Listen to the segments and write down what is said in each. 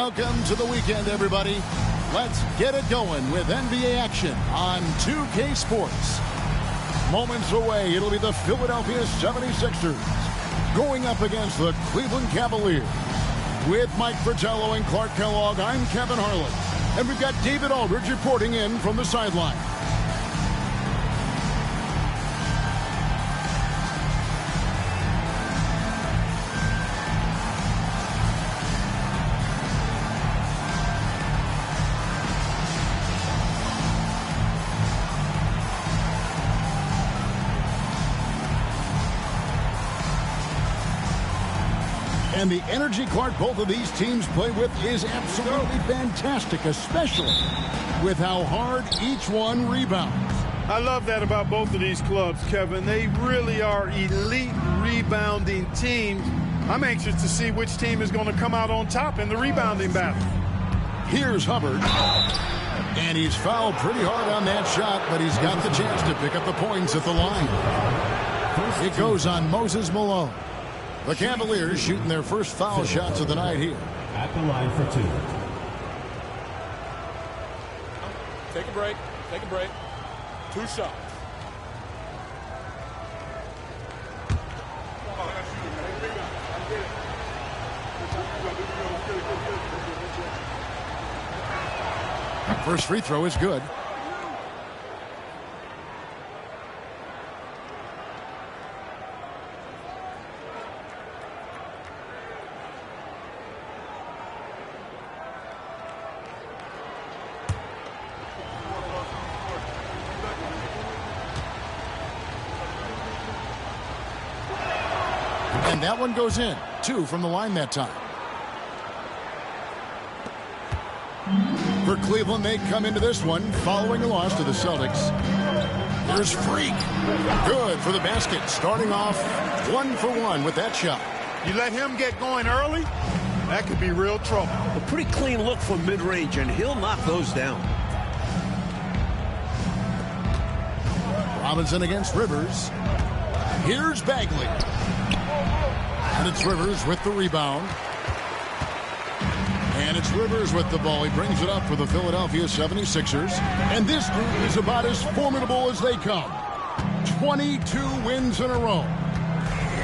Welcome to the weekend, everybody. Let's get it going with NBA action on 2K Sports. Moments away, it'll be the Philadelphia 76ers going up against the Cleveland Cavaliers. With Mike Fratello and Clark Kellogg, I'm Kevin Harlan. And we've got David Aldridge reporting in from the sideline. And the energy, Clark, both of these teams play with is absolutely fantastic, especially with how hard each one rebounds. I love that about both of these clubs, Kevin. They really are elite rebounding teams. I'm anxious to see which team is going to come out on top in the rebounding battle. Here's Hubbard. And he's fouled pretty hard on that shot, but he's got the chance to pick up the points at the line. It goes on Moses Malone. The Cavaliers shooting their first foul shots of the night here. At the line for two. Take a break. Take a break. 2 shots. First free throw is good. And that one goes in. 2 from the line that time. For Cleveland, they come into this one following a loss to the Celtics. Here's Freak. Good for the basket. Starting off 1 for 1 with that shot. You let him get going early, that could be real trouble. A pretty clean look from mid-range, and he'll knock those down. Robinson against Rivers. Here's Bagley. And it's Rivers with the rebound. And it's Rivers with the ball. He brings it up for the Philadelphia 76ers. And this group is about as formidable as they come. 22 wins in a row.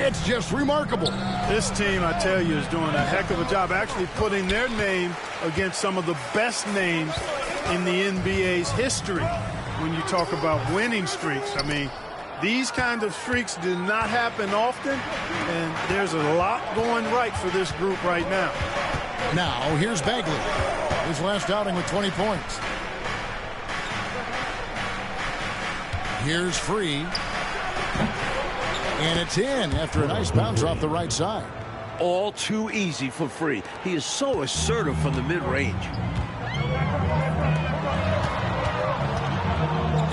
It's just remarkable. This team, I tell you, is doing a heck of a job actually putting their name against some of the best names in the NBA's history. When you talk about winning streaks, I mean, these kinds of streaks do not happen often, and there's a lot going right for this group right now. Now, here's Bagley. His last outing with 20 points. Here's Free. And it's in after a nice bounce off the right side. All too easy for Free. He is so assertive from the mid-range.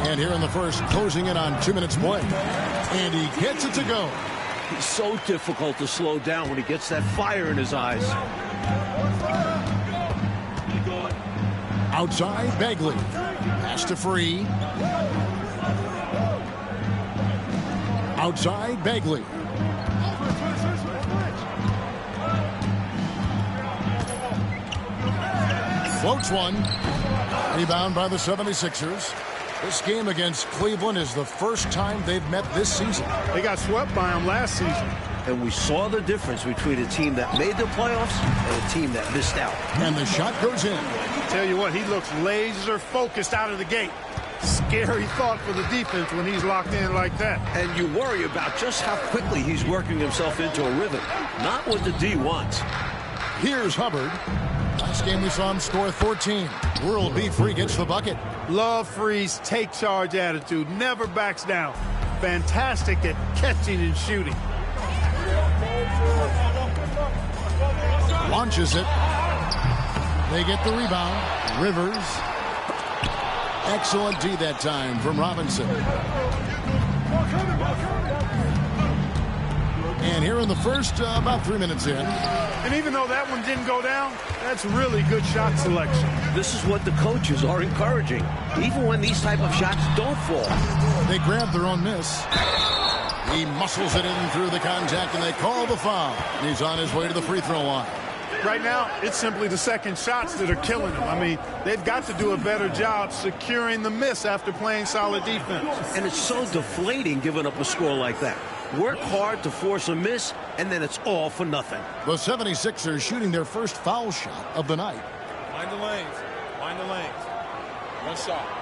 And here in the first, closing in on 2 minutes play. And he gets it to go. He's so difficult to slow down when he gets that fire in his eyes. Outside, Bagley. Pass to Free. Outside, Bagley. Floats one. Rebound by the 76ers. This game against Cleveland is the first time they've met this season. They got swept by them last season. And we saw the difference between a team that made the playoffs and a team that missed out. And the shot goes in. Tell you what, he looks laser focused out of the gate. Scary thought for the defense when he's locked in like that. And you worry about just how quickly he's working himself into a rhythm. Not what the D wants. Here's Hubbard. Last game we saw him score 14. World B. Free gets the bucket. Love Free's take charge attitude. Never backs down. Fantastic at catching and shooting. Launches it. They get the rebound. Rivers. Excellent D that time from Robinson. And here in the first, about 3 minutes in. And even though that one didn't go down, that's really good shot selection. This is what the coaches are encouraging, even when these type of shots don't fall. They grab their own miss. He muscles it in through the contact, and they call the foul. He's on his way to the free throw line. Right now, it's simply the second shots that are killing them. I mean, they've got to do a better job securing the miss after playing solid defense. And it's so deflating giving up a score like that. Work hard to force a miss, and then it's all for nothing. The 76ers shooting their first foul shot of the night. Mind the lanes. Mind the lanes. One shot.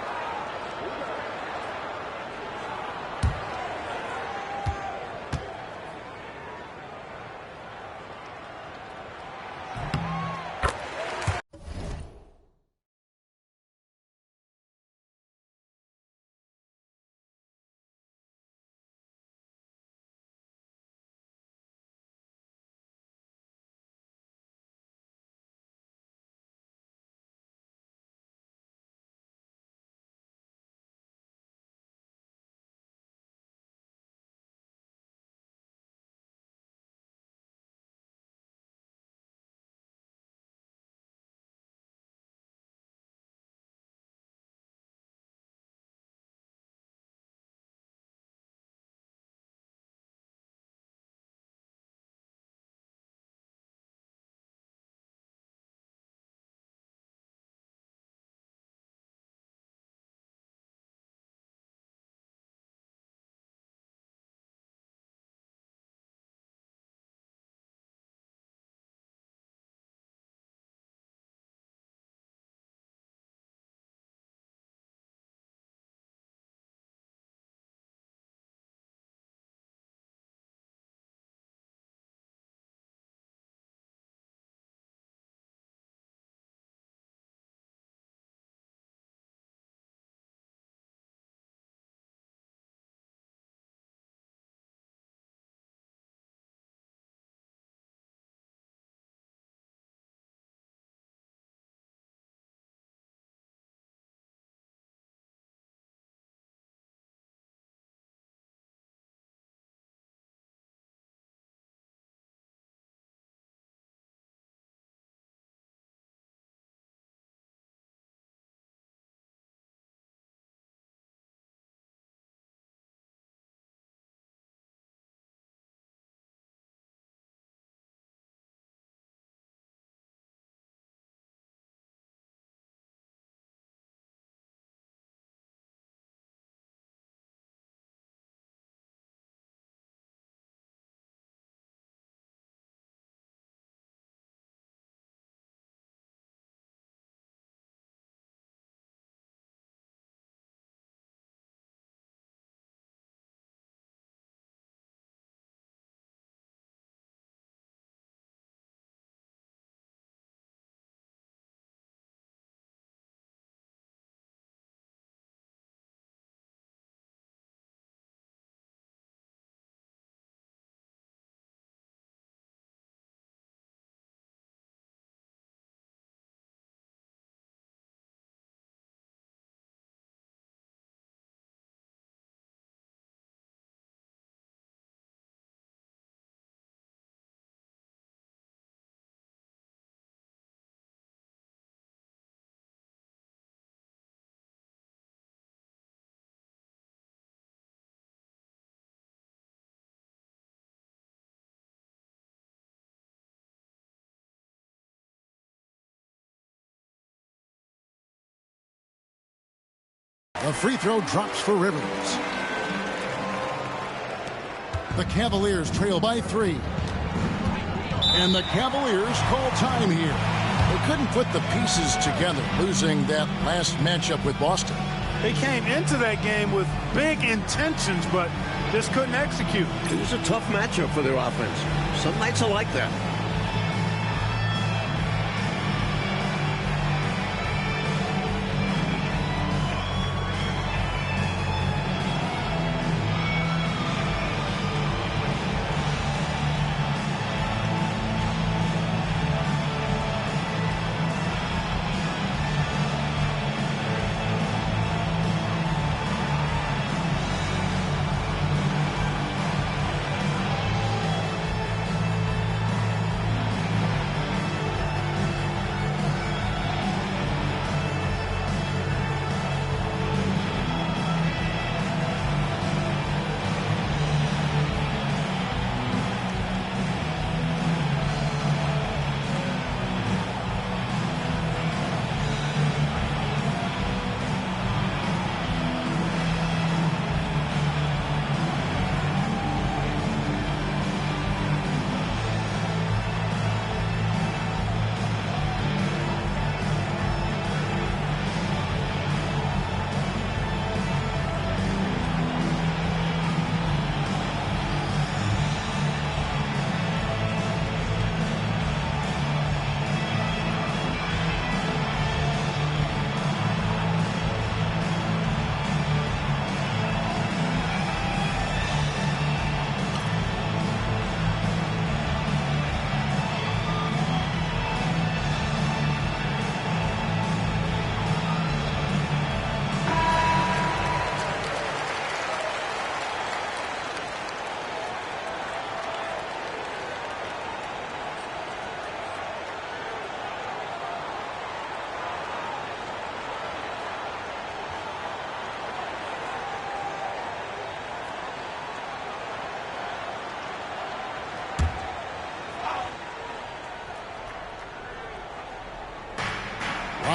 The free throw drops for Rivers. The Cavaliers trail by 3. And the Cavaliers call time here. They couldn't put the pieces together, losing that last matchup with Boston. They came into that game with big intentions, but just couldn't execute. It was a tough matchup for their offense. Some nights are like that.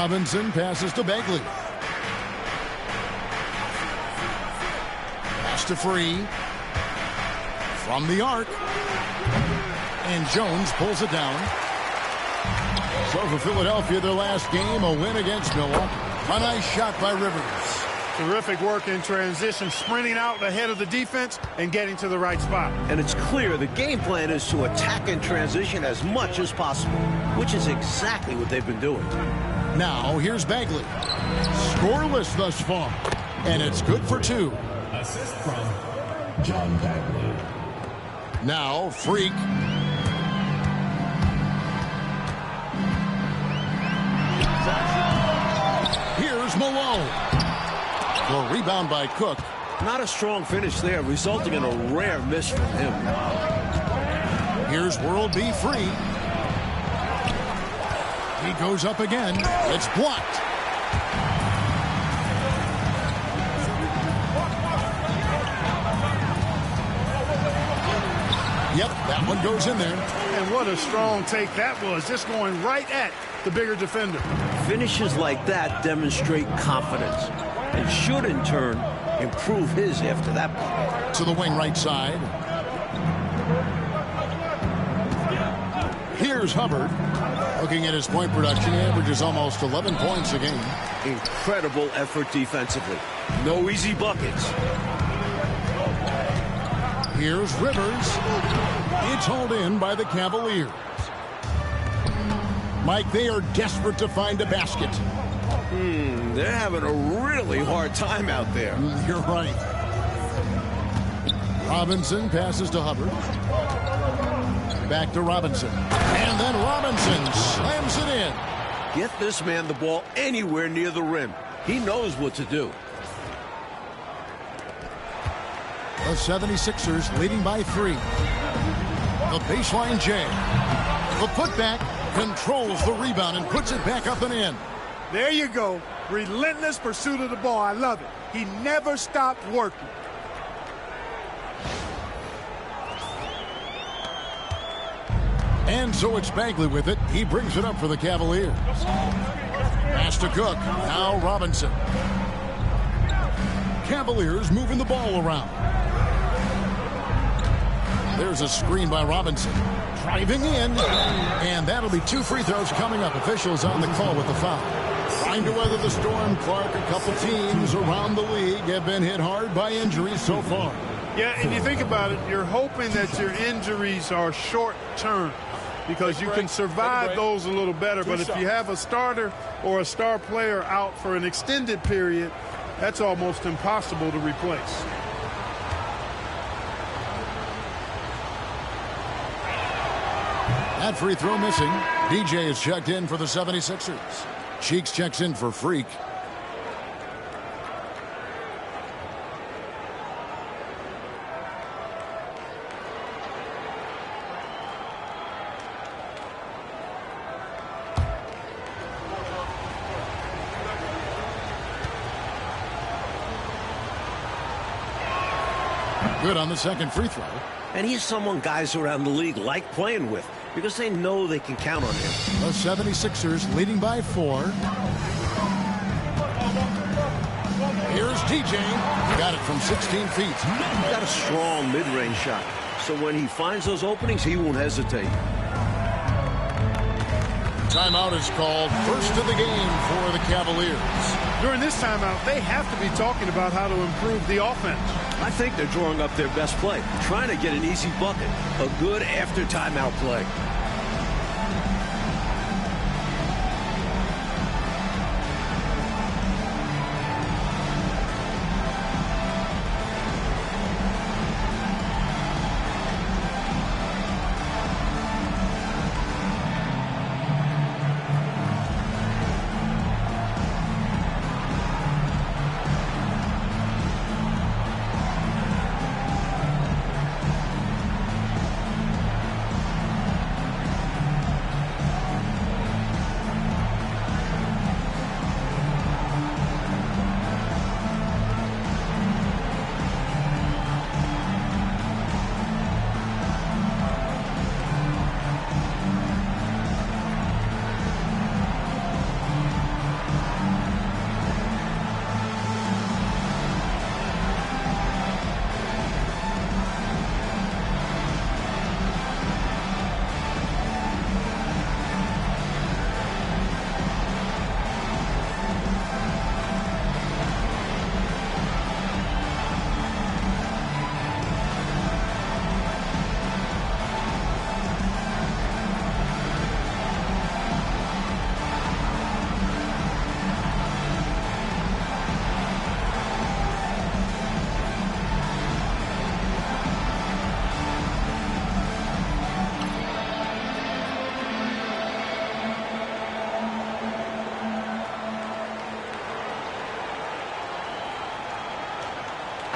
Robinson passes to Bagley. Pass to Free. From the arc. And Jones pulls it down. So for Philadelphia, their last game, a win against Milwaukee. A nice shot by Rivers. Terrific work in transition, sprinting out ahead of the defense and getting to the right spot. And it's clear the game plan is to attack in transition as much as possible, which is exactly what they've been doing. Now, here's Bagley. Scoreless thus far. And it's good for 2. Assist from John Bagley. Now, Freak. Here's Malone. The rebound by Cook. Not a strong finish there, resulting in a rare miss from him. Here's World B. Free. He goes up again. It's blocked. Yep, that one goes in there. And what a strong take that was, just going right at the bigger defender. Finishes like that demonstrate confidence and should, in turn, improve his after that bucket. To the wing right side. Here's Hubbard. Looking at his point production, he averages almost 11 points a game. Incredible effort defensively. No easy buckets. Here's Rivers. It's hauled in by the Cavaliers. Mike, they are desperate to find a basket. They're having a really hard time out there. You're right. Robinson passes to Hubbard. Back to Robinson. And then Robinson slams it in. Get this man the ball anywhere near the rim. He knows what to do. The 76ers leading by 3. The baseline J. The putback controls the rebound and puts it back up and in. There you go. Relentless pursuit of the ball. I love it. He never stopped working. And so it's Bagley with it. He brings it up for the Cavaliers. Pass to Cook. Now Robinson. Cavaliers moving the ball around. There's a screen by Robinson. Driving in. And that'll be 2 free throws coming up. Officials on the call with the foul. Trying to weather the storm, Clark. A couple teams around the league have been hit hard by injuries so far. Yeah, and you think about it, you're hoping that your injuries are short-term because you can survive those a little better. But if you have a starter or a star player out for an extended period, that's almost impossible to replace. That free throw missing. DJ is checked in for the 76ers. Cheeks checks in for Freak. Good on the second free throw. And he's someone guys around the league like playing with because they know they can count on him. The 76ers leading by 4. Here's DJ. Got it from 16 feet. He's got a strong mid-range shot. So when he finds those openings, he won't hesitate. Timeout is called. First of the game for the Cavaliers. During this timeout, they have to be talking about how to improve the offense. I think they're drawing up their best play, trying to get an easy bucket, a good after timeout play.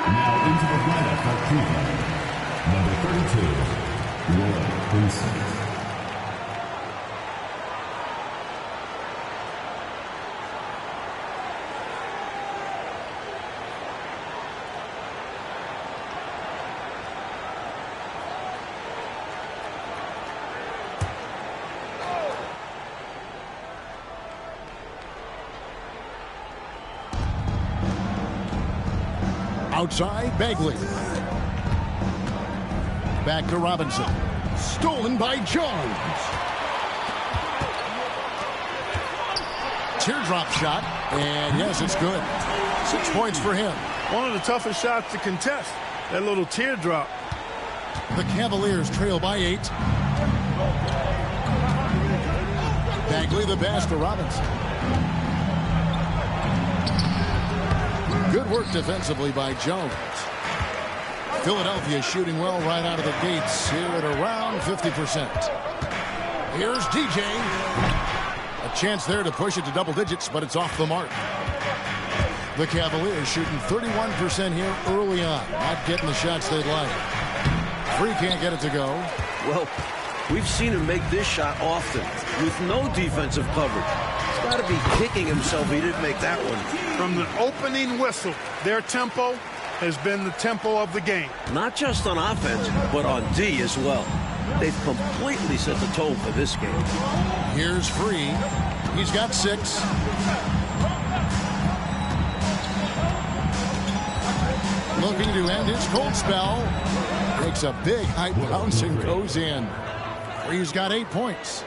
Now into the lineup for Cleveland. Number 32, Roy Vincent. Outside, Bagley. Back to Robinson. Stolen by Jones. Teardrop shot, and yes, it's good. 6 points for him. One of the toughest shots to contest, that little teardrop. The Cavaliers trail by 8. Bagley the pass to Robinson. Good work defensively by Jones. Philadelphia shooting well right out of the gates here at around 50%. Here's DJ. A chance there to push it to double digits, but it's off the mark. The Cavaliers shooting 31% here early on. Not getting the shots they'd like. Free can't get it to go. Well, we've seen him make this shot often with no defensive coverage. He's got to be kicking himself he didn't make that one. From the opening whistle, their tempo has been the tempo of the game. Not just on offense, but on D as well. They've completely set the tone for this game. Here's Free. He's got 6. Looking to end his cold spell. Makes a big high bounce and goes in. Free's got 8 points.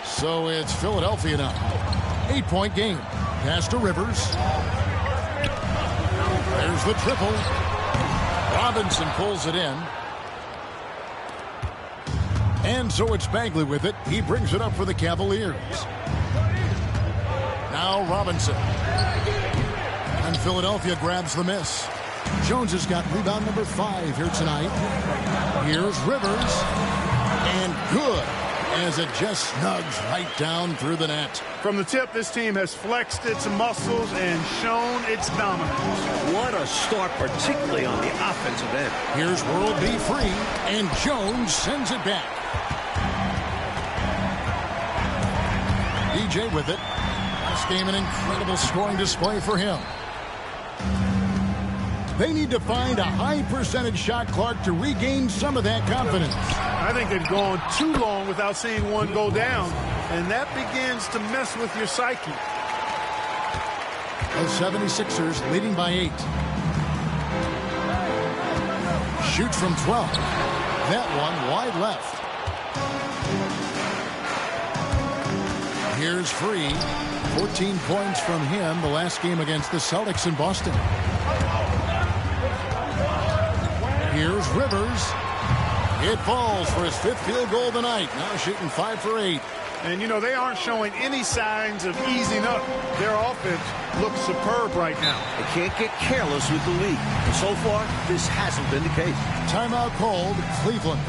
So it's Philadelphia now. 8-point game. Pass to Rivers. There's the triple. Robinson pulls it in. And so it's Bagley with it. He brings it up for the Cavaliers. Now Robinson. And Philadelphia grabs the miss. Jones has got rebound number 5 here tonight. Here's Rivers. And good, as it just snugs right down through the net. From the tip, this team has flexed its muscles and shown its dominance. What a start, particularly on the offensive end. Here's World B Free, and Jones sends it back. DJ with it. This game an incredible scoring display for him. They need to find a high percentage shot, Clark, to regain some of that confidence. I think they've gone too long without seeing one go down, and that begins to mess with your psyche. The 76ers leading by 8. Shoots from 12. That one wide left. Here's Free. 14 points from him the last game against the Celtics in Boston. Here's Rivers. It falls for his 5th field goal tonight. Now shooting 5 for 8. And, you know, they aren't showing any signs of easing up. Their offense looks superb right now. They can't get careless with the lead. And so far, this hasn't been the case. Timeout called, Cleveland.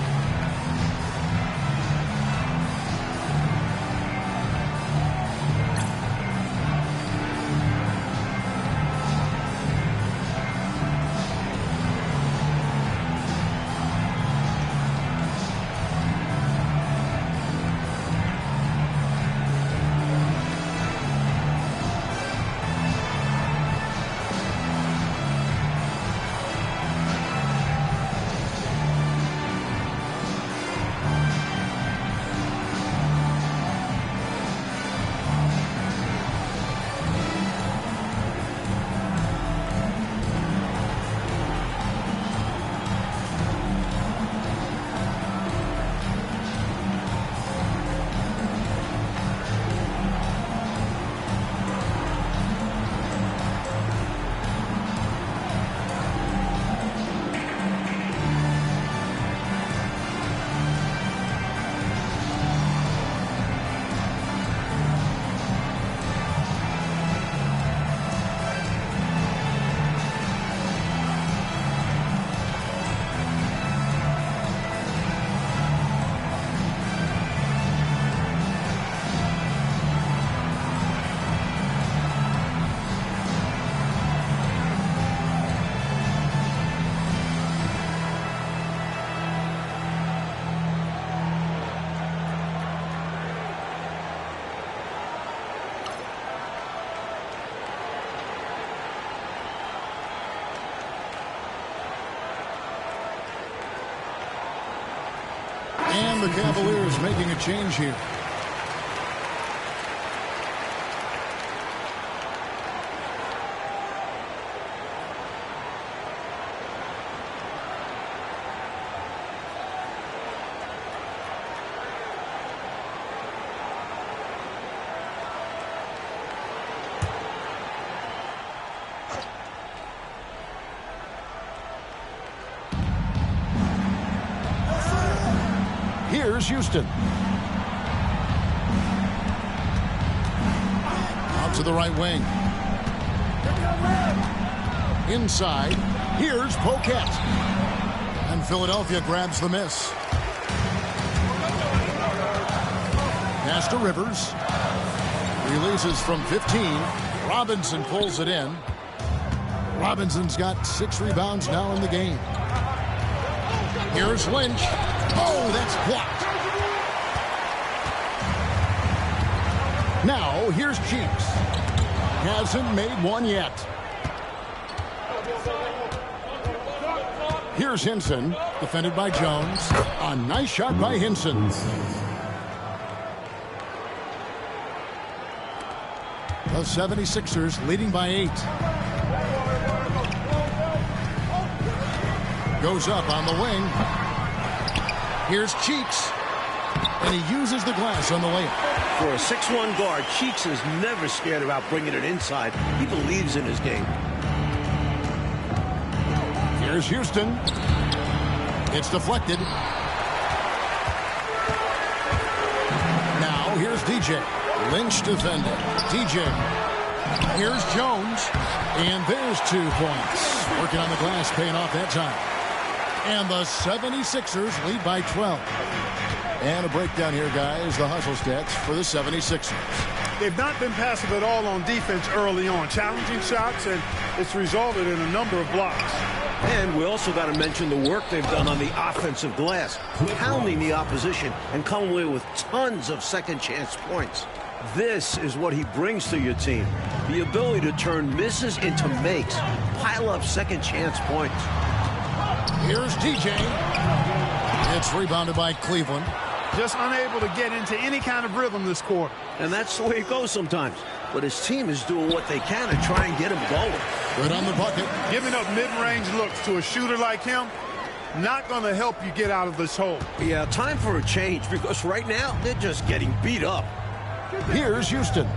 And the Cavaliers making a change here. Here's Houston. Out to the right wing. Inside. Here's Poquet. And Philadelphia grabs the miss. Pass to Rivers. Releases from 15. Robinson pulls it in. Robinson's got 6 rebounds now in the game. Here's Lynch. Oh, that's blocked. Now, here's Cheeks. Hasn't made one yet. Here's Hinson, defended by Jones. A nice shot by Hinson. The 76ers leading by 8. Goes up on the wing. Here's Cheeks. And he uses the glass on the layup. For a 6'1 guard, Cheeks is never scared about bringing it inside. He believes in his game. Here's Houston. It's deflected. Now here's DJ. Lynch defending. DJ. Here's Jones. And there's 2 points. Working on the glass, paying off that time. And the 76ers lead by 12. And a breakdown here, guys. The hustle stats for the 76ers. They've not been passive at all on defense early on. Challenging shots, and it's resulted in a number of blocks. And we also got to mention the work they've done on the offensive glass, pounding the opposition and coming away with tons of second chance points. This is what he brings to your team. The ability to turn misses into makes. Pile up second chance points. Here's DJ. It's rebounded by Cleveland. Just unable to get into any kind of rhythm this quarter. And that's the way it goes sometimes. But his team is doing what they can to try and get him going. Good on the bucket. Giving up mid-range looks to a shooter like him, not going to help you get out of this hole. Yeah, time for a change, because right now they're just getting beat up. Here's Houston.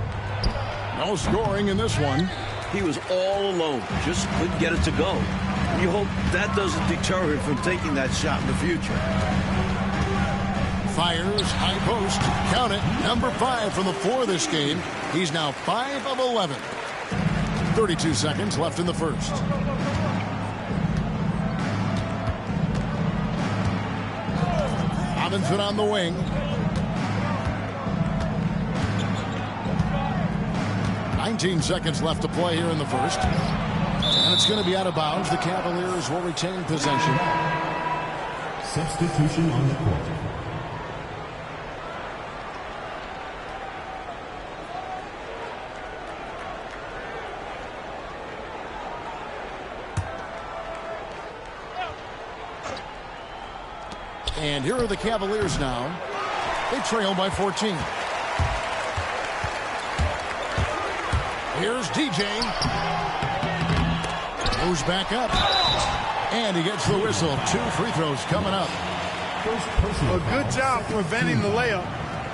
No scoring in this one. He was all alone. Just couldn't get it to go. You hope that doesn't deter him from taking that shot in the future. Fires, high post, count it, number 5 from the floor this game. He's now 5 of 11. 32 seconds left in the first. Robinson on the wing. $19 seconds left to play here in the first. And it's going to be out of bounds. The Cavaliers will retain possession. Substitution on the court. And here are the Cavaliers now. They trail by 14. Here's DJ. Goes back up. And he gets the whistle. 2 free throws coming up. A good job preventing the layup.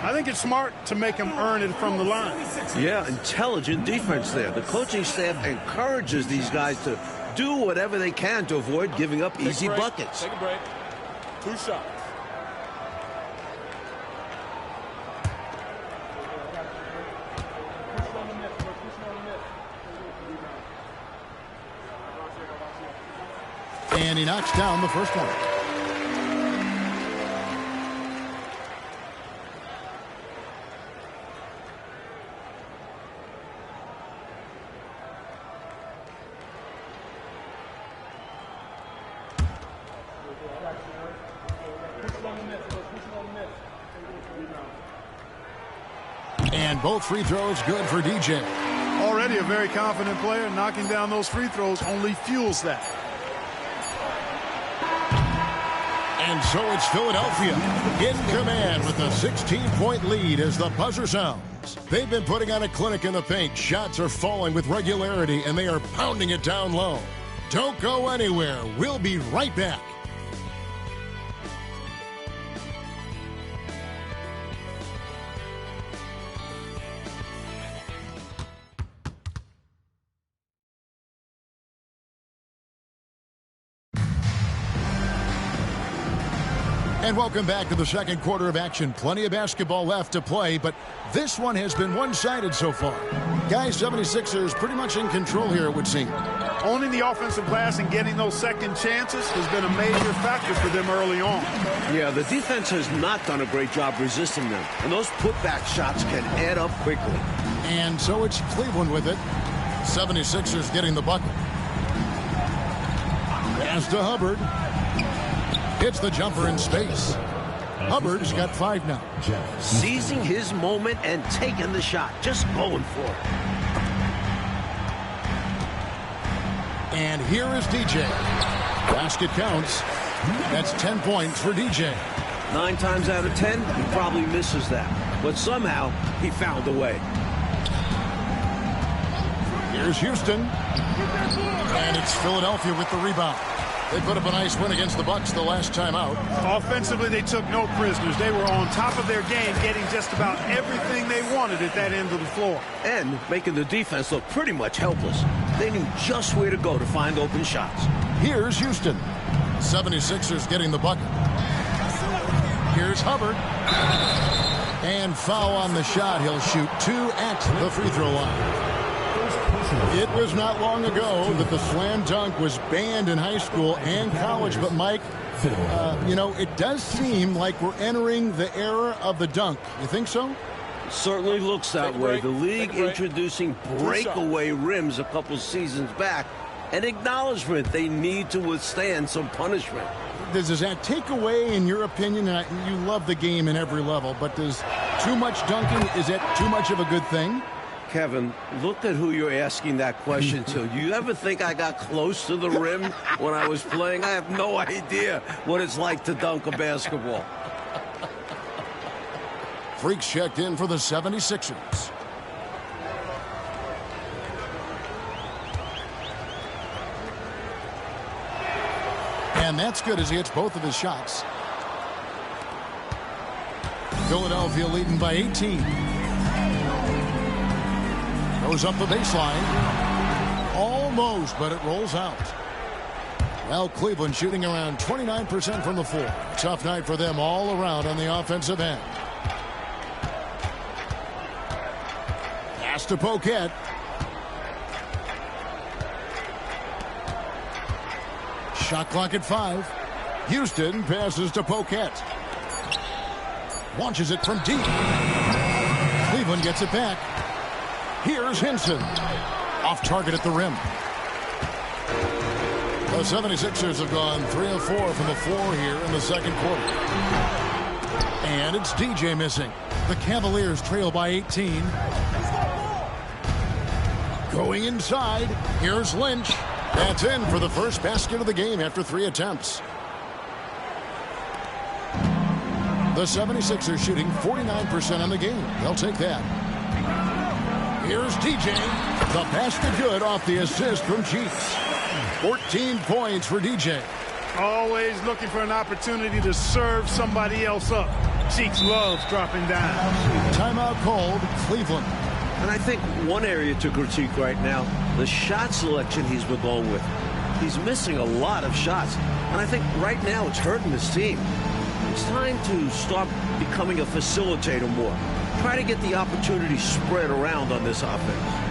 I think it's smart to make him earn it from the line. Yeah, intelligent defense there. The coaching staff encourages these guys to do whatever they can to avoid giving up easy buckets. Take a break. 2 shots. And he knocks down the first one. And both free throws good for DJ. Already a very confident player. Knocking down those free throws only fuels that. And so it's Philadelphia in command with a 16-point lead as the buzzer sounds. They've been putting on a clinic in the paint. Shots are falling with regularity, and they are pounding it down low. Don't go anywhere. We'll be right back. And welcome back to the second quarter of action. Plenty of basketball left to play, but this one has been one-sided so far. Guys, 76ers pretty much in control here, it would seem. Owning the offensive glass and getting those second chances has been a major factor for them early on. Yeah, the defense has not done a great job resisting them, and those putback shots can add up quickly. And so it's Cleveland with it. 76ers getting the bucket. Pass to Hubbard. Hits the jumper in space. Hubbard's got 5 now. Seizing his moment and taking the shot. Just going for it. And here is DJ. Basket counts. That's 10 points for DJ. 9 times out of 10, he probably misses that. But somehow, he found a way. Here's Houston. And it's Philadelphia with the rebound. They put up a nice win against the Bucks the last time out. Offensively, they took no prisoners. They were on top of their game, getting just about everything they wanted at that end of the floor. And making the defense look pretty much helpless. They knew just where to go to find open shots. Here's Houston. 76ers getting the bucket. Here's Hubbard. And foul on the shot. He'll shoot 2 at the free throw line. It was not long ago that the slam dunk was banned in high school and college. But, Mike, it does seem like we're entering the era of the dunk. You think so? It certainly looks that way. The league introducing breakaway rims a couple seasons back. An acknowledgement they need to withstand some punishment. Does that take away, in your opinion, and you love the game in every level, but does too much dunking, is that too much of a good thing? Kevin, look at who you're asking that question to. You ever think I got close to the rim when I was playing? I have no idea what it's like to dunk a basketball. Freaks checked in for the 76ers. And that's good as he hits both of his shots. Philadelphia leading by 18. Goes up the baseline. Almost, but it rolls out. Well, Cleveland shooting around 29% from the floor. Tough night for them all around on the offensive end. Pass to Poquet. Shot clock at 5. Houston passes to Poquet. Launches it from deep. Cleveland gets it back. Here's Henson. Off target at the rim. The 76ers have gone 3 of 4 from the floor here in the second quarter. And it's DJ missing. The Cavaliers trail by 18. Going inside. Here's Lynch. That's in for the first basket of the game after 3 attempts. The 76ers shooting 49% on the game. They'll take that. Here's DJ. The basket good off the assist from Cheeks. 14 points for DJ. Always looking for an opportunity to serve somebody else up. Cheeks loves dropping down. Timeout called, Cleveland. And I think one area to critique right now, the shot selection he's been going with. He's missing a lot of shots. And I think right now it's hurting his team. It's time to start becoming a facilitator more. Try to get the opportunity spread around on this offense.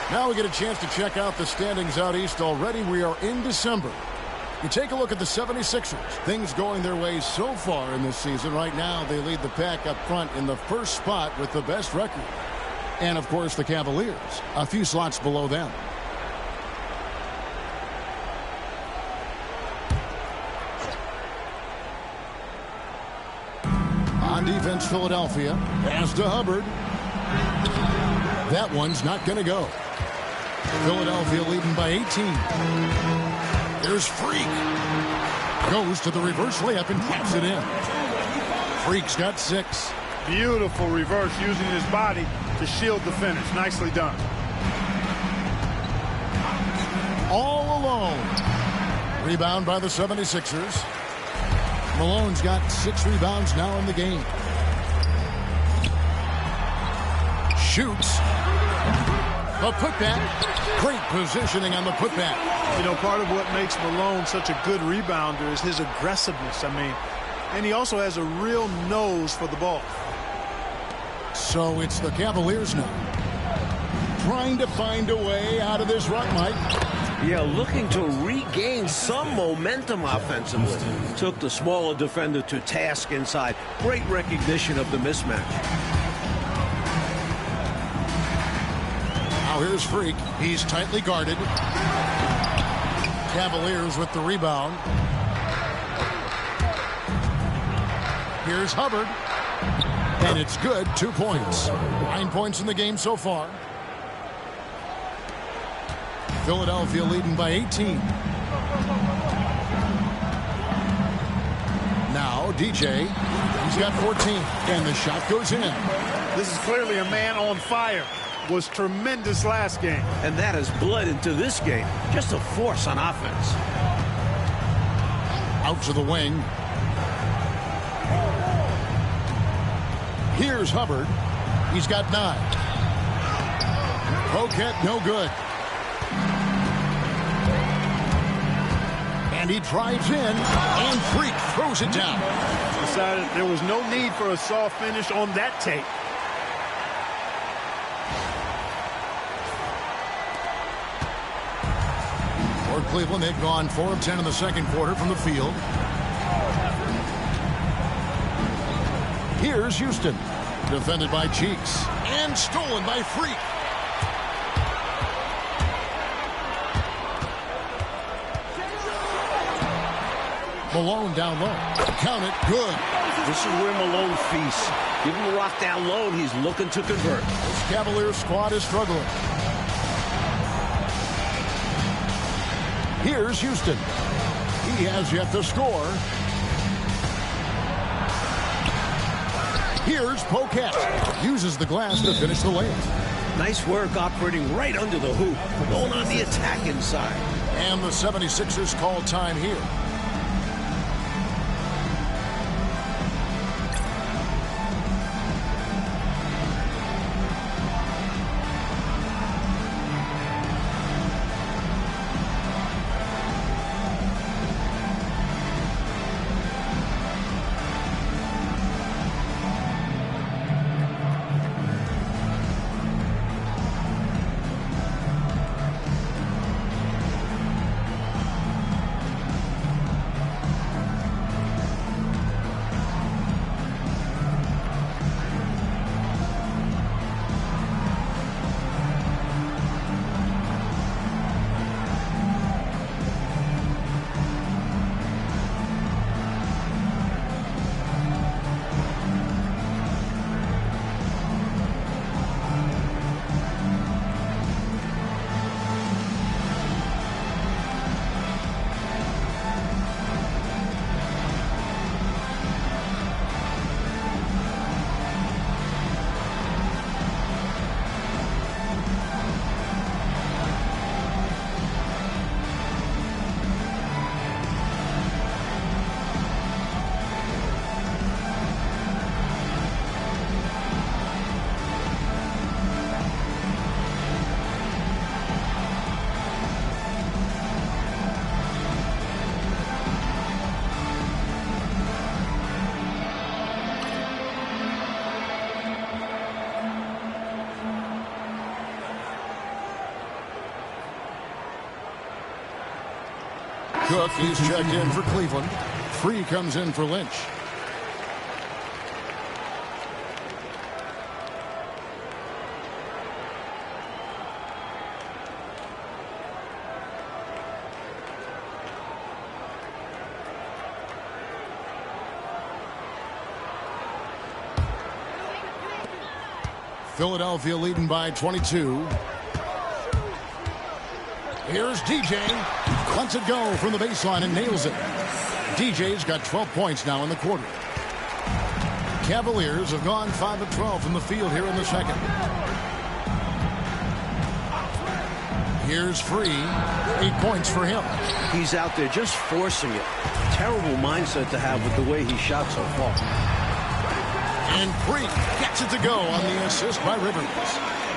Now we get a chance to check out the standings out east already. We are in December. You take a look at the 76ers. Things going their way so far in this season. Right now, they lead the pack up front in the first spot with the best record. And, of course, the Cavaliers, a few slots below them. On defense, Philadelphia. Pass to Hubbard. That one's not going to go. Philadelphia leading by 18. There's Freak. Goes to the reverse layup and taps it in. Freak's got 6. Beautiful reverse using his body to shield the finish. Nicely done. All alone. Rebound by the 76ers. Malone's got 6 rebounds now in the game. Shoots. The putback. Great positioning on the putback. You know, part of what makes Malone such a good rebounder is his aggressiveness. I mean, and he also has a real nose for the ball. So it's the Cavaliers now. Trying to find a way out of this run, Mike. Yeah, looking to regain some momentum offensively. Took the smaller defender to task inside. Great recognition of the mismatch. Now here's Freak. He's tightly guarded. Cavaliers with the rebound. Here's Hubbard. And it's good. 2 points. 9 points in the game so far. Philadelphia leading by 18. Now DJ. He's got 14. And the shot goes in. This is clearly a man on fire. Was tremendous last game. And that has bled into this game. Just a force on offense. Out to the wing. Here's Hubbard. He's got 9. Pocket, no good. And he drives in, and Freak throws it down. Decided there was no need for a soft finish on that tape. For Cleveland, they've gone 4 of 10 in the second quarter from the field. Here's Houston. Defended by Cheeks. And stolen by Freak. Malone down low. Count it. Good. This is where Malone feasts. Give him the rock down low, and he's looking to convert. This Cavaliers squad is struggling. Here's Houston. He has yet to score. Here's Pocket. Uses the glass to finish the layup. Nice work operating right under the hoop. Going on the attack inside. And the 76ers call time here. Cook, he's checked in for Cleveland. Free comes in for Lynch. Philadelphia leading by 22. Here's DJ. Lets it go from the baseline and nails it. DJ's got 12 points now in the quarter. Cavaliers have gone 5 of 12 from the field here in the second. Here's Free. 8 points for him. He's out there just forcing it. Terrible mindset to have with the way he shot so far. And Freak gets it to go on the assist by Rivers.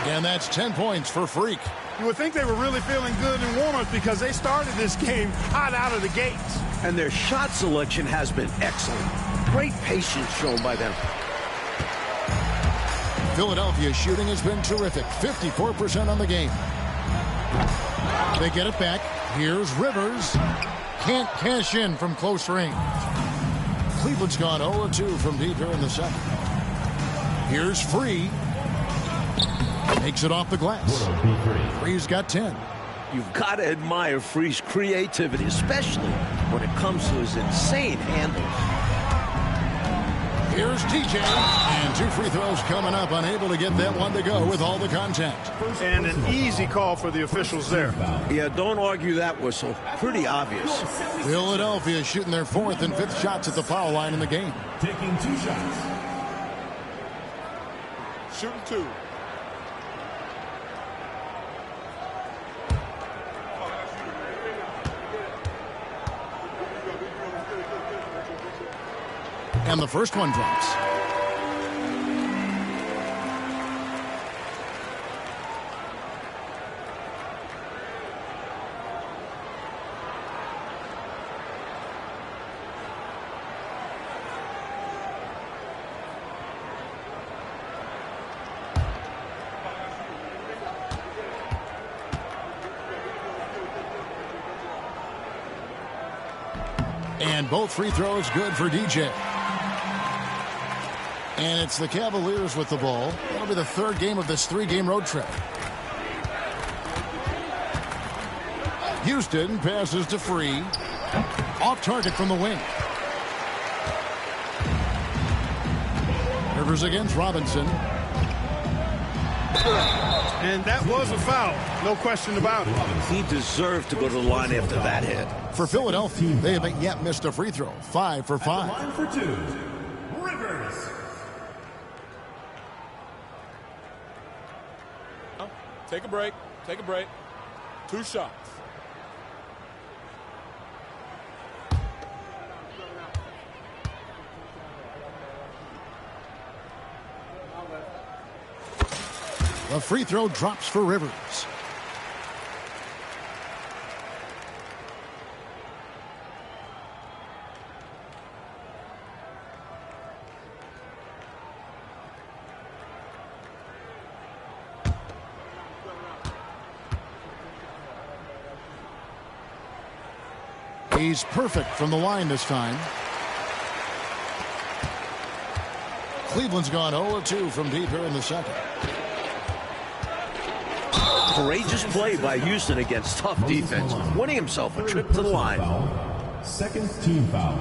And that's 10 points for Freak. You would think they were really feeling good in warm-ups because they started this game hot out of the gates. And their shot selection has been excellent. Great patience shown by them. Philadelphia's shooting has been terrific. 54% on the game. They get it back. Here's Rivers. Can't cash in from close range. Cleveland's gone 0-2 from deep here in the second. Here's Free. Makes it off the glass. Free's got 10. You've got to admire Free's creativity, especially when it comes to his insane handles. Here's DJ. And 2 free throws coming up. Unable to get that one to go with all the contact. And an easy call for the officials there. Yeah, don't argue that whistle. Pretty obvious. Philadelphia shooting their 4th and 5th shots at the foul line in the game. Taking 2 shots. Shooting 2. And the first one drops. And both free throws good for DJ. And it's the Cavaliers with the ball. That'll be the 3rd game of this 3-game road trip. Houston passes to Free. Off target from the wing. Rivers against Robinson. And that was a foul. No question about it. He deserved to go to the line after that hit. For Philadelphia, they haven't yet missed a free throw. 5 for 5. Line for 2. Rivers. Take a break. Take a break. 2 shots. The free throw drops for Rivers. He's perfect from the line this time. Cleveland's gone 0-2 from deep here in the second. Courageous play by Houston against tough defense, winning himself a trip to the line. Second team foul.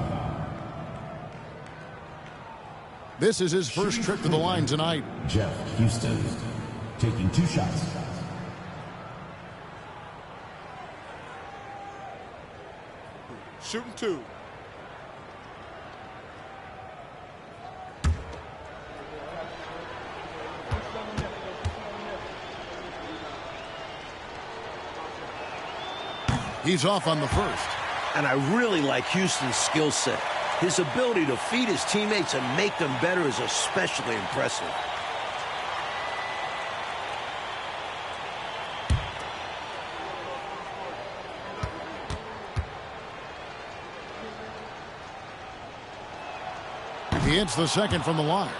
This is his first trip to the line tonight. Jeff Houston taking 2 shots. Shooting 2. He's off on the first. And I really like Houston's skill set. His ability to feed his teammates and make them better is especially impressive. He hits the second from the line.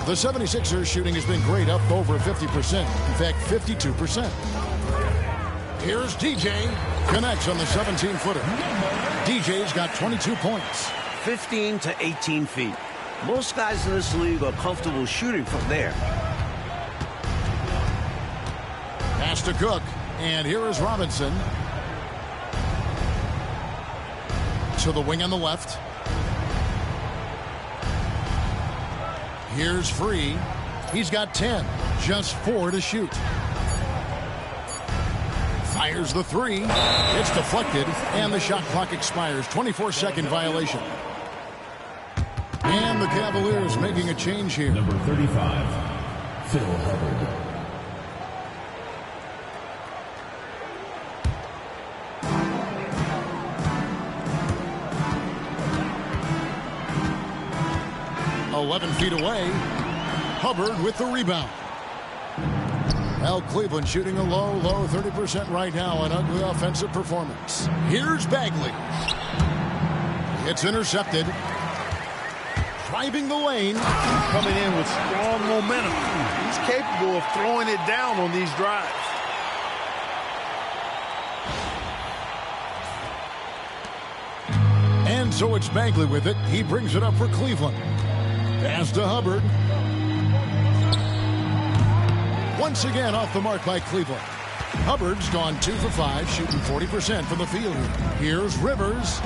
The 76ers shooting has been great, up over 50%. In fact, 52%. Here's DJ. Connects on the 17-footer. DJ's got 22 points. 15 to 18 feet. Most guys in this league are comfortable shooting from there. Pass to Cook. And here is Robinson. To the wing on the left. Here's Free. He's got 10. Just 4 to shoot. Fires the 3. It's deflected. And the shot clock expires. 24-second violation. And the Cavaliers making a change here. Number 35, Phil Hubbard. Feet away. Hubbard with the rebound. Well, Cleveland shooting a low 30% right now. An ugly offensive performance. Here's Bagley. It's intercepted. Driving the lane. Coming in with strong momentum. He's capable of throwing it down on these drives. And so it's Bagley with it. He brings it up for Cleveland. Pass to Hubbard. Once again off the mark by Cleveland. Hubbard's gone 2 for 5, shooting 40% from the field. Here's Rivers.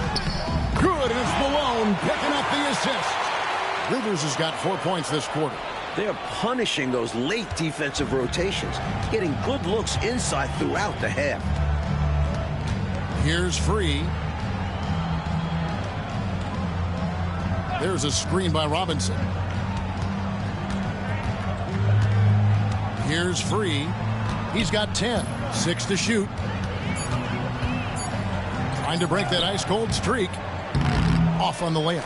Good, and it's Malone picking up the assist. Rivers has got 4 points this quarter. They're punishing those late defensive rotations, getting good looks inside throughout the half. Here's Free. There's a screen by Robinson. Here's Free. He's got 10. 6 to shoot. Trying to break that ice-cold streak. Off on the layup.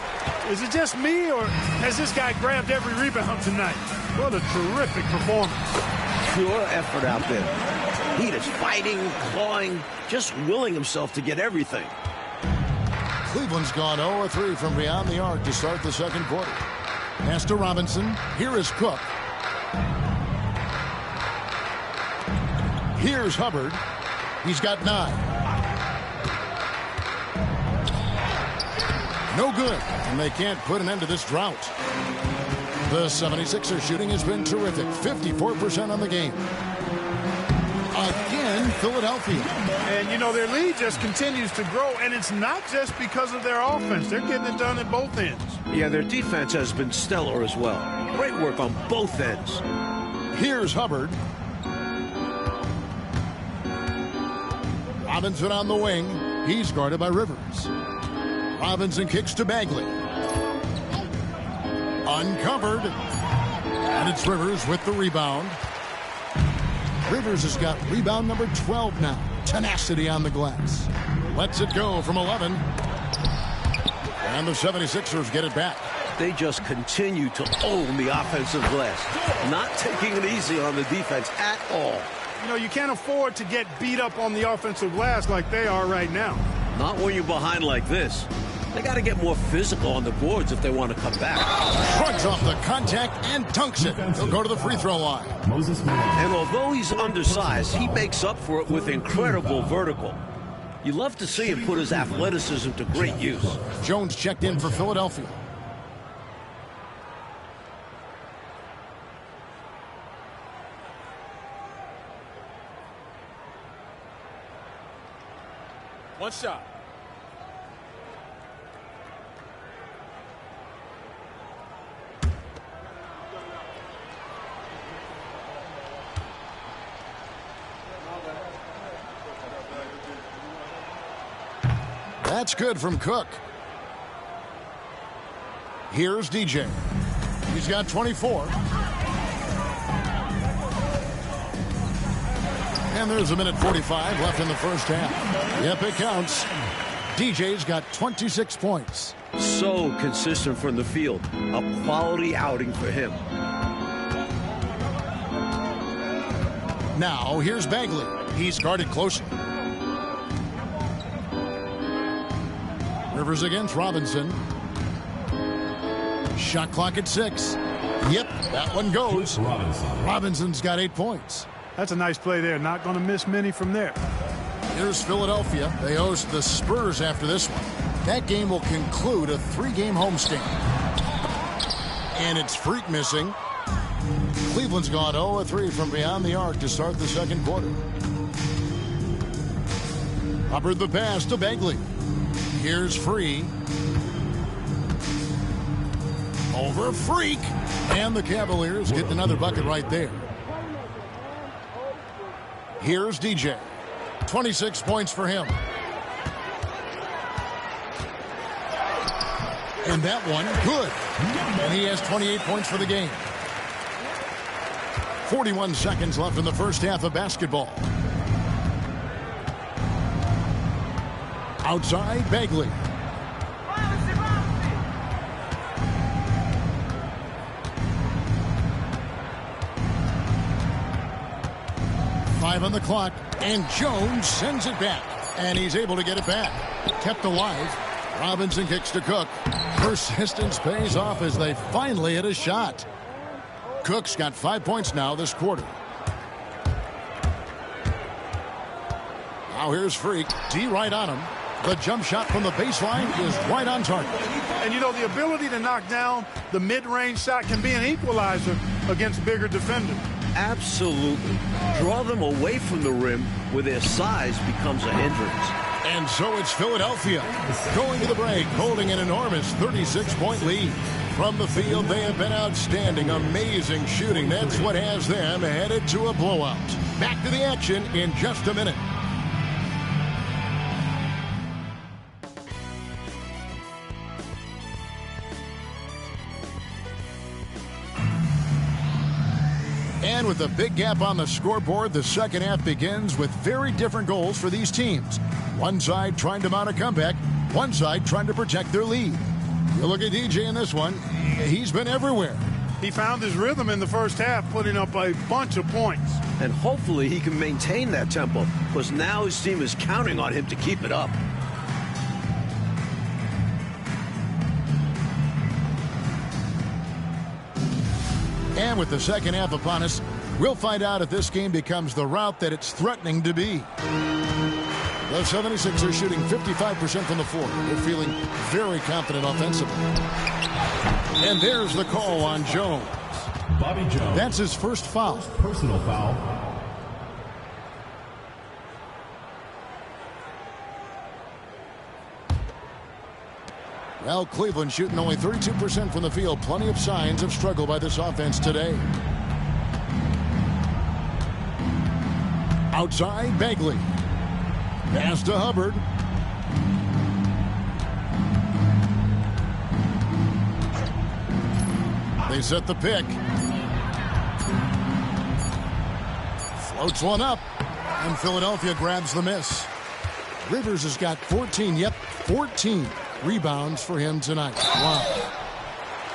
Is it just me, or has this guy grabbed every rebound tonight? What a terrific performance. Pure effort out there. He is fighting, clawing, just willing himself to get everything. Cleveland's gone 0-3 from beyond the arc to start the second quarter. Pass to Robinson. Here is Cook. Here's Hubbard. He's got 9. No good, and they can't put an end to this drought. The 76ers shooting has been terrific. 54% on the game. Again, Philadelphia. And, you know, their lead just continues to grow, and it's not just because of their offense. They're getting it done at both ends. Yeah, their defense has been stellar as well. Great work on both ends. Here's Hubbard. Robinson on the wing. He's guarded by Rivers. Robinson kicks to Bagley. Uncovered. And it's Rivers with the rebound. Rivers has got rebound number 12 now. Tenacity on the glass. Lets it go from 11. And the 76ers get it back. They just continue to own the offensive glass. Not taking it easy on the defense at all. You know, you can't afford to get beat up on the offensive glass like they are right now. Not when you're behind like this. They got to get more physical on the boards if they want to come back. Shrugs off the contact and dunks it. He'll go to the free throw line. And although he's undersized, he makes up for it with incredible vertical. You love to see him put his athleticism to great use. Jones checked in for Philadelphia. One shot. That's good from Cook. Here's DJ. He's got 24. And there's a minute 45 left in the first half. Yep, it counts. DJ's got 26 points. So consistent from the field. A quality outing for him. Now, here's Bagley. He's guarded closely. Rivers against Robinson. Shot clock at 6. Yep, that one goes. Robinson's got 8 points. That's a nice play there. Not going to miss many from there. Here's Philadelphia. They host the Spurs after this one. That game will conclude a 3-game homestand. And it's Freak missing. Cleveland's gone 0-3 from beyond the arc to start the second quarter. Hubbard the pass to Bagley. Here's Free. Over Freak. And the Cavaliers get another bucket right there. Here's DJ. 26 points for him. And that one, good. And he has 28 points for the game. 41 seconds left in the first half of basketball. Outside, Bagley. Five on the clock, and Jones sends it back. And he's able to get it back. Kept alive. Robinson kicks to Cook. Persistence pays off as they finally hit a shot. Cook's got 5 points now this quarter. Now here's Freak. D right on him. The jump shot from the baseline is right on target. And, you know, the ability to knock down the mid-range shot can be an equalizer against bigger defenders. Absolutely. Draw them away from the rim where their size becomes a hindrance. And so it's Philadelphia going to the break, holding an enormous 36-point lead. From the field, they have been outstanding. Amazing shooting. That's what has them headed to a blowout. Back to the action in just a minute. And with a big gap on the scoreboard, the second half begins with very different goals for these teams. One side trying to mount a comeback, one side trying to protect their lead. You look at DJ in this one, he's been everywhere. He found his rhythm in the first half, putting up a bunch of points. And hopefully he can maintain that tempo, because now his team is counting on him to keep it up. And with the second half upon us, we'll find out if this game becomes the route that it's threatening to be. The 76ers are shooting 55% from the floor. They're feeling very confident offensively. And there's the call on Jones. Bobby Jones. That's his first foul. Personal foul. Well, Cleveland shooting only 32% from the field. Plenty of signs of struggle by this offense today. Outside, Bagley. Pass to Hubbard. They set the pick. Floats one up. And Philadelphia grabs the miss. Rivers has got 14. Yep, 14 rebounds for him tonight. Wow.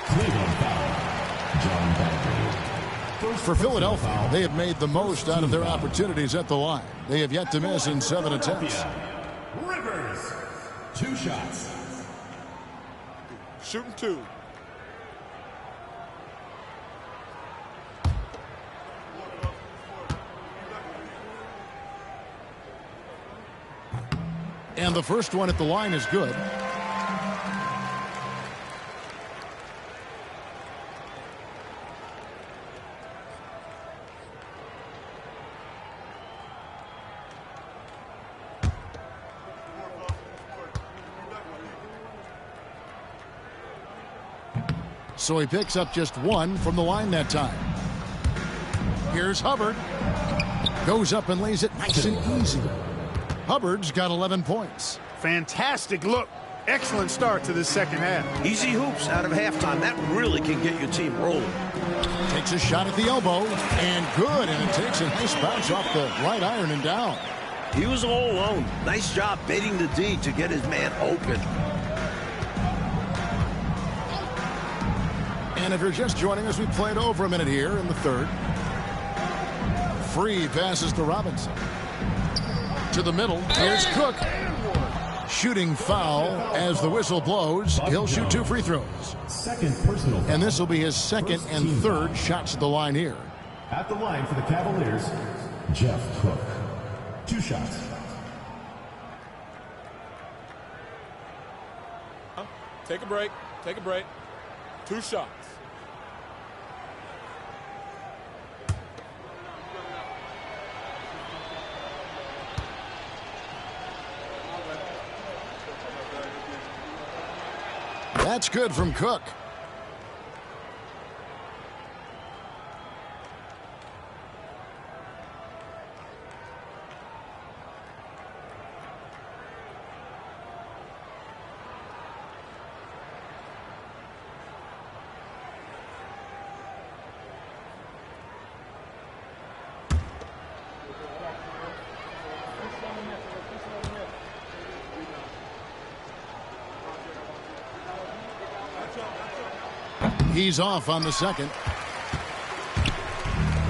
Cleveland foul. John Bagley. For Philadelphia, they have made the most out of their opportunities at the line. They have yet to miss in 7 attempts. Rivers. 2 shots. Shooting 2. And the first one at the line is good. So he picks up just 1 from the line that time. Here's Hubbard. Goes up and lays it nice and easy. Hubbard's got 11 points. Fantastic look. Excellent start to this second half. Easy hoops out of halftime. That really can get your team rolling. Takes a shot at the elbow, and good, and it takes a nice bounce off the right iron and down. He was all alone. Nice job baiting the D to get his man open. And if you're just joining us, we played over a minute here in the third. Free passes to Robinson. To the middle, here's Cook. shooting foul as the whistle blows. He'll shoot 2 free throws. Second personal foul. And this will be his second and third shots at the line here. At the line for the Cavaliers, Jeff Cook. 2 shots. Take a break. Take a break. 2 shots. That's good from Cook. He's off on the second.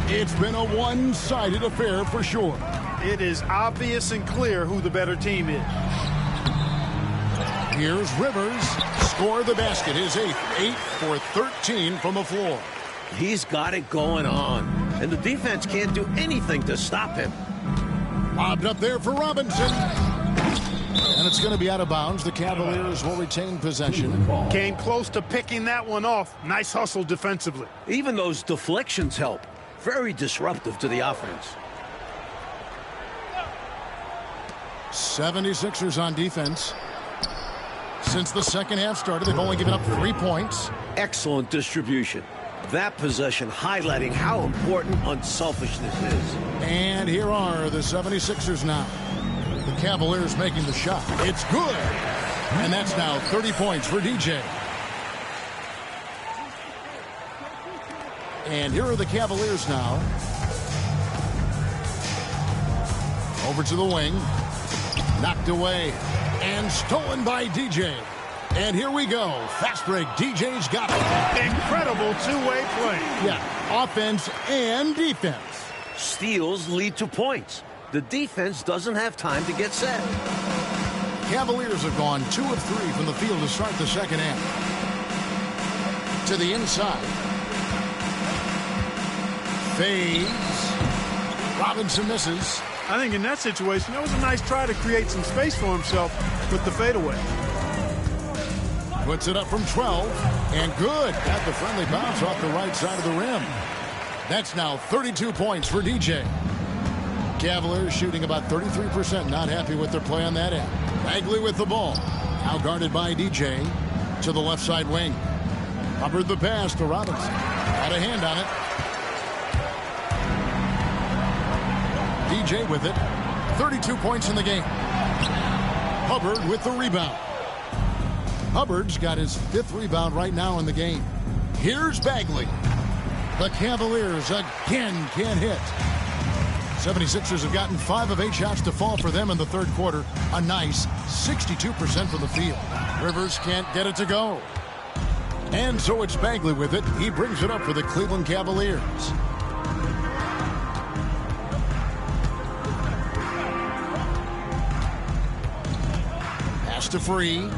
It's been a one-sided affair for sure. It is obvious and clear who the better team is. Here's Rivers. Score the basket. His 8th. 8 for 13 from the floor. He's got it going on. And the defense can't do anything to stop him. Lobbed up there for Robinson. And it's going to be out of bounds. The Cavaliers will retain possession. Came close to picking that one off. Nice hustle defensively. Even those deflections help. Very disruptive to the offense. 76ers on defense. Since the second half started, they've only given up 3 points. Excellent distribution. That possession highlighting how important unselfishness is. And here are the 76ers now. The Cavaliers making the shot. It's good. And that's now 30 points for DJ. And here are the Cavaliers now. Over to the wing. Knocked away. And stolen by DJ. And here we go. Fast break. DJ's got it. Incredible two-way play. Yeah, offense and defense. Steals lead to points. The defense doesn't have time to get set. Cavaliers have gone 2 of 3 from the field to start the second half. To the inside. Fades. Robinson misses. I think in that situation, that was a nice try to create some space for himself with the fadeaway. Puts it up from 12. And good. Got the friendly bounce off the right side of the rim. That's now 32 points for DJ. Cavaliers shooting about 33%. Not happy with their play on that end. Bagley with the ball. Now guarded by DJ. To the left side wing. Hubbard the pass to Robinson. Got a hand on it. DJ with it. 32 points in the game. Hubbard with the rebound. Hubbard's got his 5th rebound right now in the game. Here's Bagley. The Cavaliers again can't hit. 76ers have gotten 5 of 8 shots to fall for them in the third quarter. A nice 62% from the field. Rivers can't get it to go. And so it's Bagley with it. He brings it up for the Cleveland Cavaliers. Pass to Free.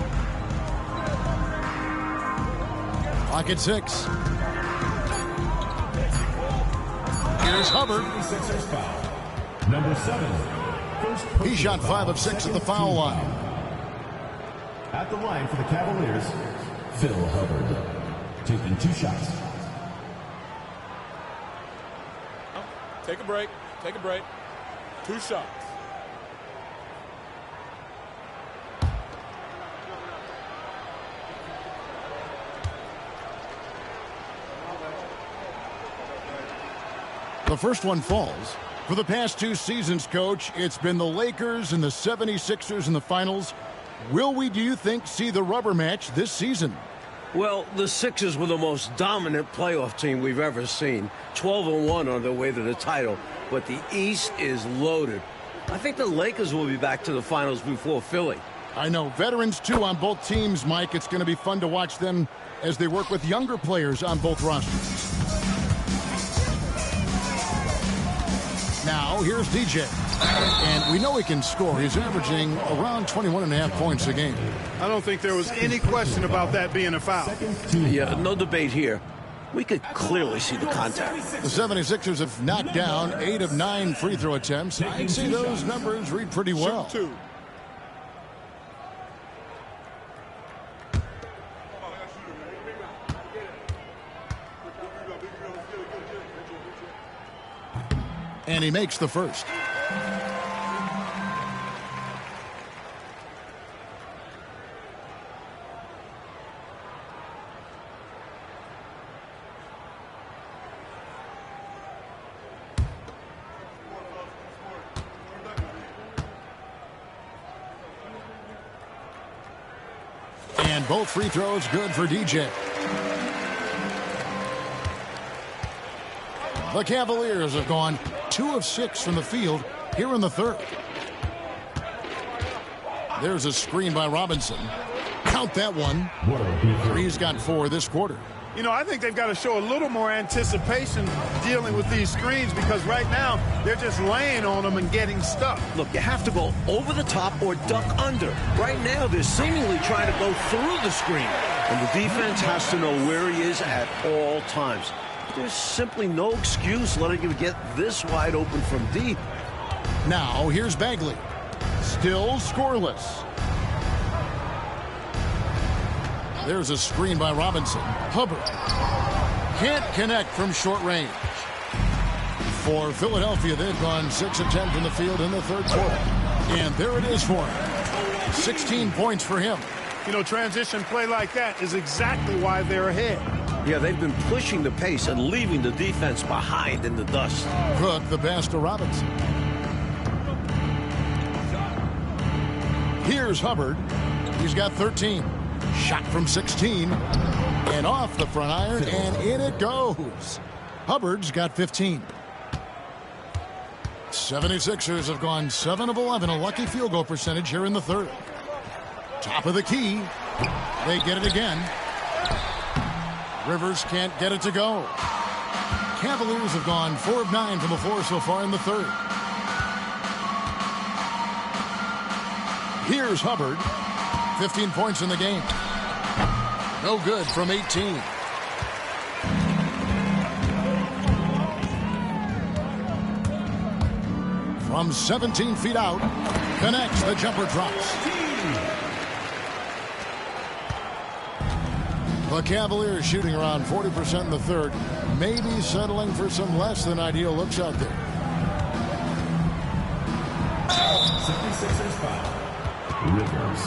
Clock at 6. Here's Hubbard. Number 7. He shot 5 of 6 at the foul line. At the line for the Cavaliers, Phil Hubbard. Taking 2 shots. Take a break. Take a break. 2 shots. The first one falls. For the past 2 seasons, Coach, it's been the Lakers and the 76ers in the finals. Will we, do you think, see the rubber match this season? Well, the Sixers were the most dominant playoff team we've ever seen. 12-1 on their way to the title. But the East is loaded. I think the Lakers will be back to the finals before Philly. I know. Veterans, too, on both teams, Mike. It's going to be fun to watch them as they work with younger players on both rosters. Now, here's DJ. And we know he can score. He's averaging around 21.5 points a game. I don't think there was any question about that being a foul. Yeah, no debate here. We could clearly see the contact. The 76ers have knocked down 8 of 9 free throw attempts. I'd say those numbers read pretty well. Shoot 2. And he makes the first. And both free throws good for DJ. The Cavaliers have gone 2 of 6 from the field here in the third. There's a screen by Robinson. Count that one. He's got 4 this quarter. You know, I think they've got to show a little more anticipation dealing with these screens because right now they're just laying on them and getting stuck. Look, you have to go over the top or duck under. Right now, they're seemingly trying to go through the screen, and the defense has to know where he is at all times. There's simply no excuse letting him get this wide open from deep. Now, here's Bagley. Still scoreless. There's a screen by Robinson. Hubbard can't connect from short range. For Philadelphia, they've gone 6 of 10 from the field in the third quarter. And there it is for him. 16 points for him. You know, transition play like that is exactly why they're ahead. Yeah, they've been pushing the pace and leaving the defense behind in the dust. Cook the pass to Robinson. Here's Hubbard. He's got 13. Shot from 16. And off the front iron, and in it goes. Hubbard's got 15. 76ers have gone 7 of 11, a lucky field goal percentage here in the third. Top of the key. They get it again. Rivers can't get it to go. Cavaliers have gone 4 of 9 from the floor so far in the third. Here's Hubbard. 15 points in the game. No good from 18. From 17 feet out, connects, the jumper drops. The Cavaliers shooting around 40% in the third, maybe settling for some less than ideal looks out there. 76ers foul. Rivers.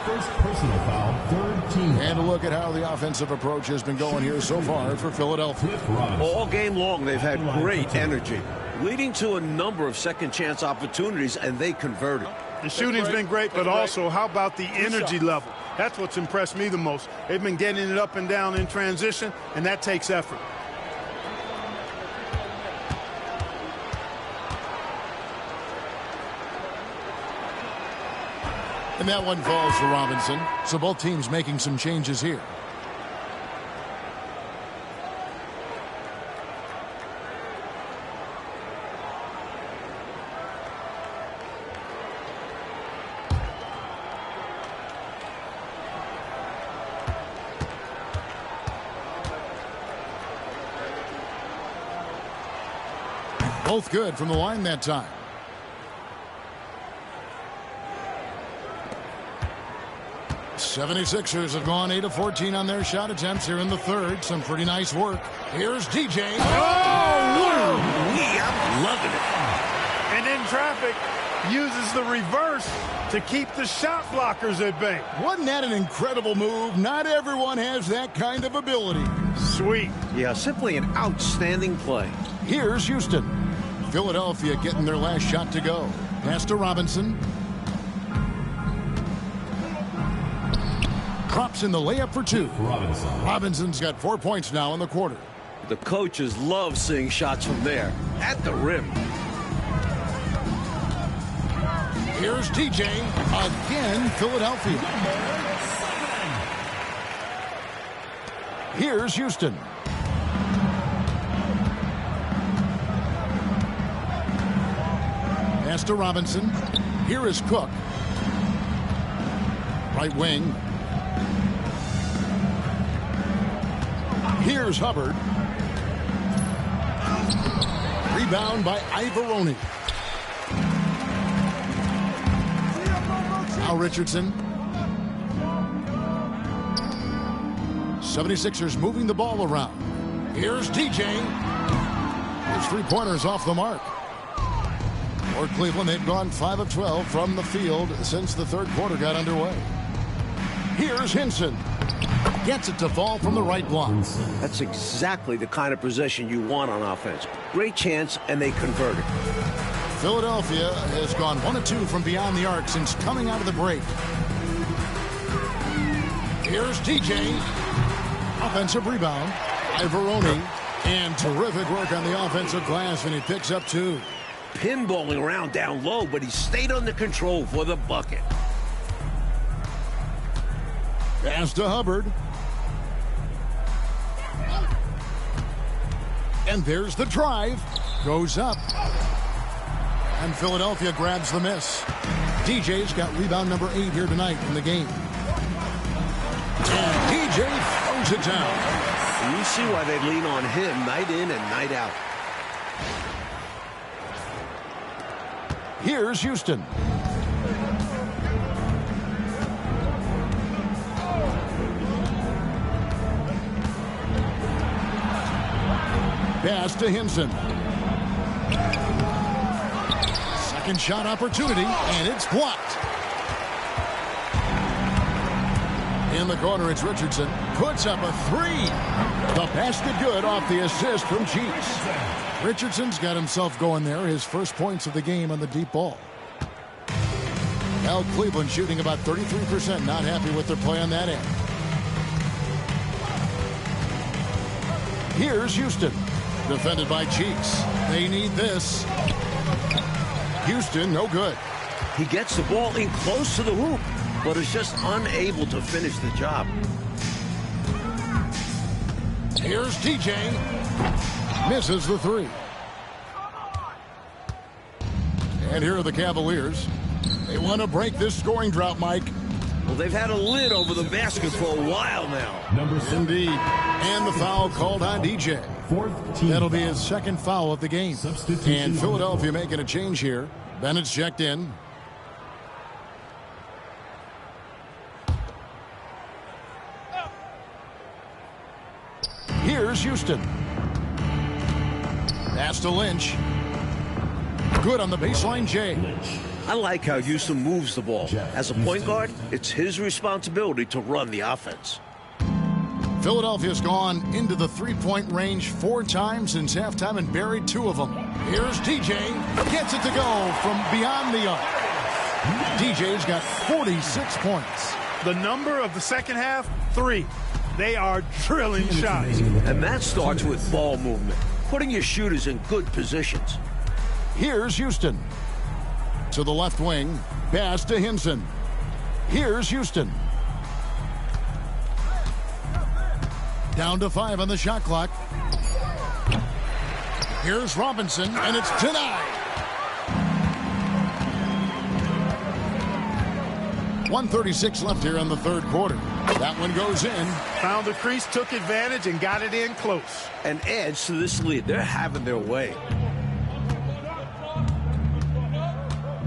First personal foul, third team. And a look at how the offensive approach has been going here so far for Philadelphia. All game long, they've had great energy, leading to a number of second chance opportunities, and they converted. The shooting's been great, but also how about the energy level? That's what's impressed me the most. They've been getting it up and down in transition, and that takes effort. And that one falls for Robinson. So both teams making some changes here. Both good from the line that time. '76ers have gone 8 of 14 on their shot attempts here in the third. Some pretty nice work. Here's DJ. Oh, I'm loving it. And in traffic, uses the reverse to keep the shot blockers at bay. Wasn't that an incredible move? Not everyone has that kind of ability. Sweet. Yeah, simply an outstanding play. Here's Houston. Philadelphia getting their last shot to go. Pass to Robinson. Drops in the layup for 2. Robinson's got 4 points now in the quarter. The coaches love seeing shots from there, at the rim. Here's DJ. Again, Philadelphia. Here's Houston. Pass to Robinson. Here is Cook. Right wing. Here's Hubbard. Rebound by Ivoroni. Now Richardson. 76ers moving the ball around. Here's DJ. His three-pointers off the mark. For Cleveland, they've gone 5 of 12 from the field since the third quarter got underway. Here's Hinson. Gets it to fall from the right block. That's exactly the kind of possession you want on offense. Great chance, and they converted. Philadelphia has gone 1 of 2 from beyond the arc since coming out of the break. Here's TJ. Offensive rebound. Ivoroni. And terrific work on the offensive glass, and he picks up 2. Pinballing around down low, but he stayed under control for the bucket. Pass to Hubbard. And there's the drive. Goes up. And Philadelphia grabs the miss. DJ's got rebound number 8 here tonight in the game. And DJ throws it down. And you see why they lean on him night in and night out. Here's Houston. Pass to Hinson. Second shot opportunity, and it's blocked. In the corner, it's Richardson. Puts up a 3. The basket good off the assist from Cheeks. Richardson's got himself going there. His first points of the game on the deep ball. Now Cleveland shooting about 33%. Not happy with their play on that end. Here's Houston. Defended by Cheeks. They need this. Houston, no good. He gets the ball in close to the hoop, but is just unable to finish the job. Here's DJ. Misses the 3. And here are the Cavaliers. They want to break this scoring drought, Mike. Well, they've had a lid over the basket for a while now. Indeed. And the foul called on DJ. That'll be his second foul of the game. And Philadelphia making a change here. Bennett's checked in. Here's Houston. Pass to Lynch. Good on the baseline, Jay. I like how Houston moves the ball. As a point guard, it's his responsibility to run the offense. Philadelphia's gone into the three-point range 4 times since halftime and buried 2 of them. Here's DJ. Gets it to go from beyond the arc. DJ's got 46 points. The number of the second half, 3. They are drilling shots. And that starts with ball movement, putting your shooters in good positions. Here's Houston. To the left wing. Pass to Hinson. Here's Houston. Down to 5 on the shot clock. Here's Robinson, and it's denied. 1:36 left here in the third quarter. That one goes in. Found the crease, took advantage, and got it in close. And adds to this lead. They're having their way.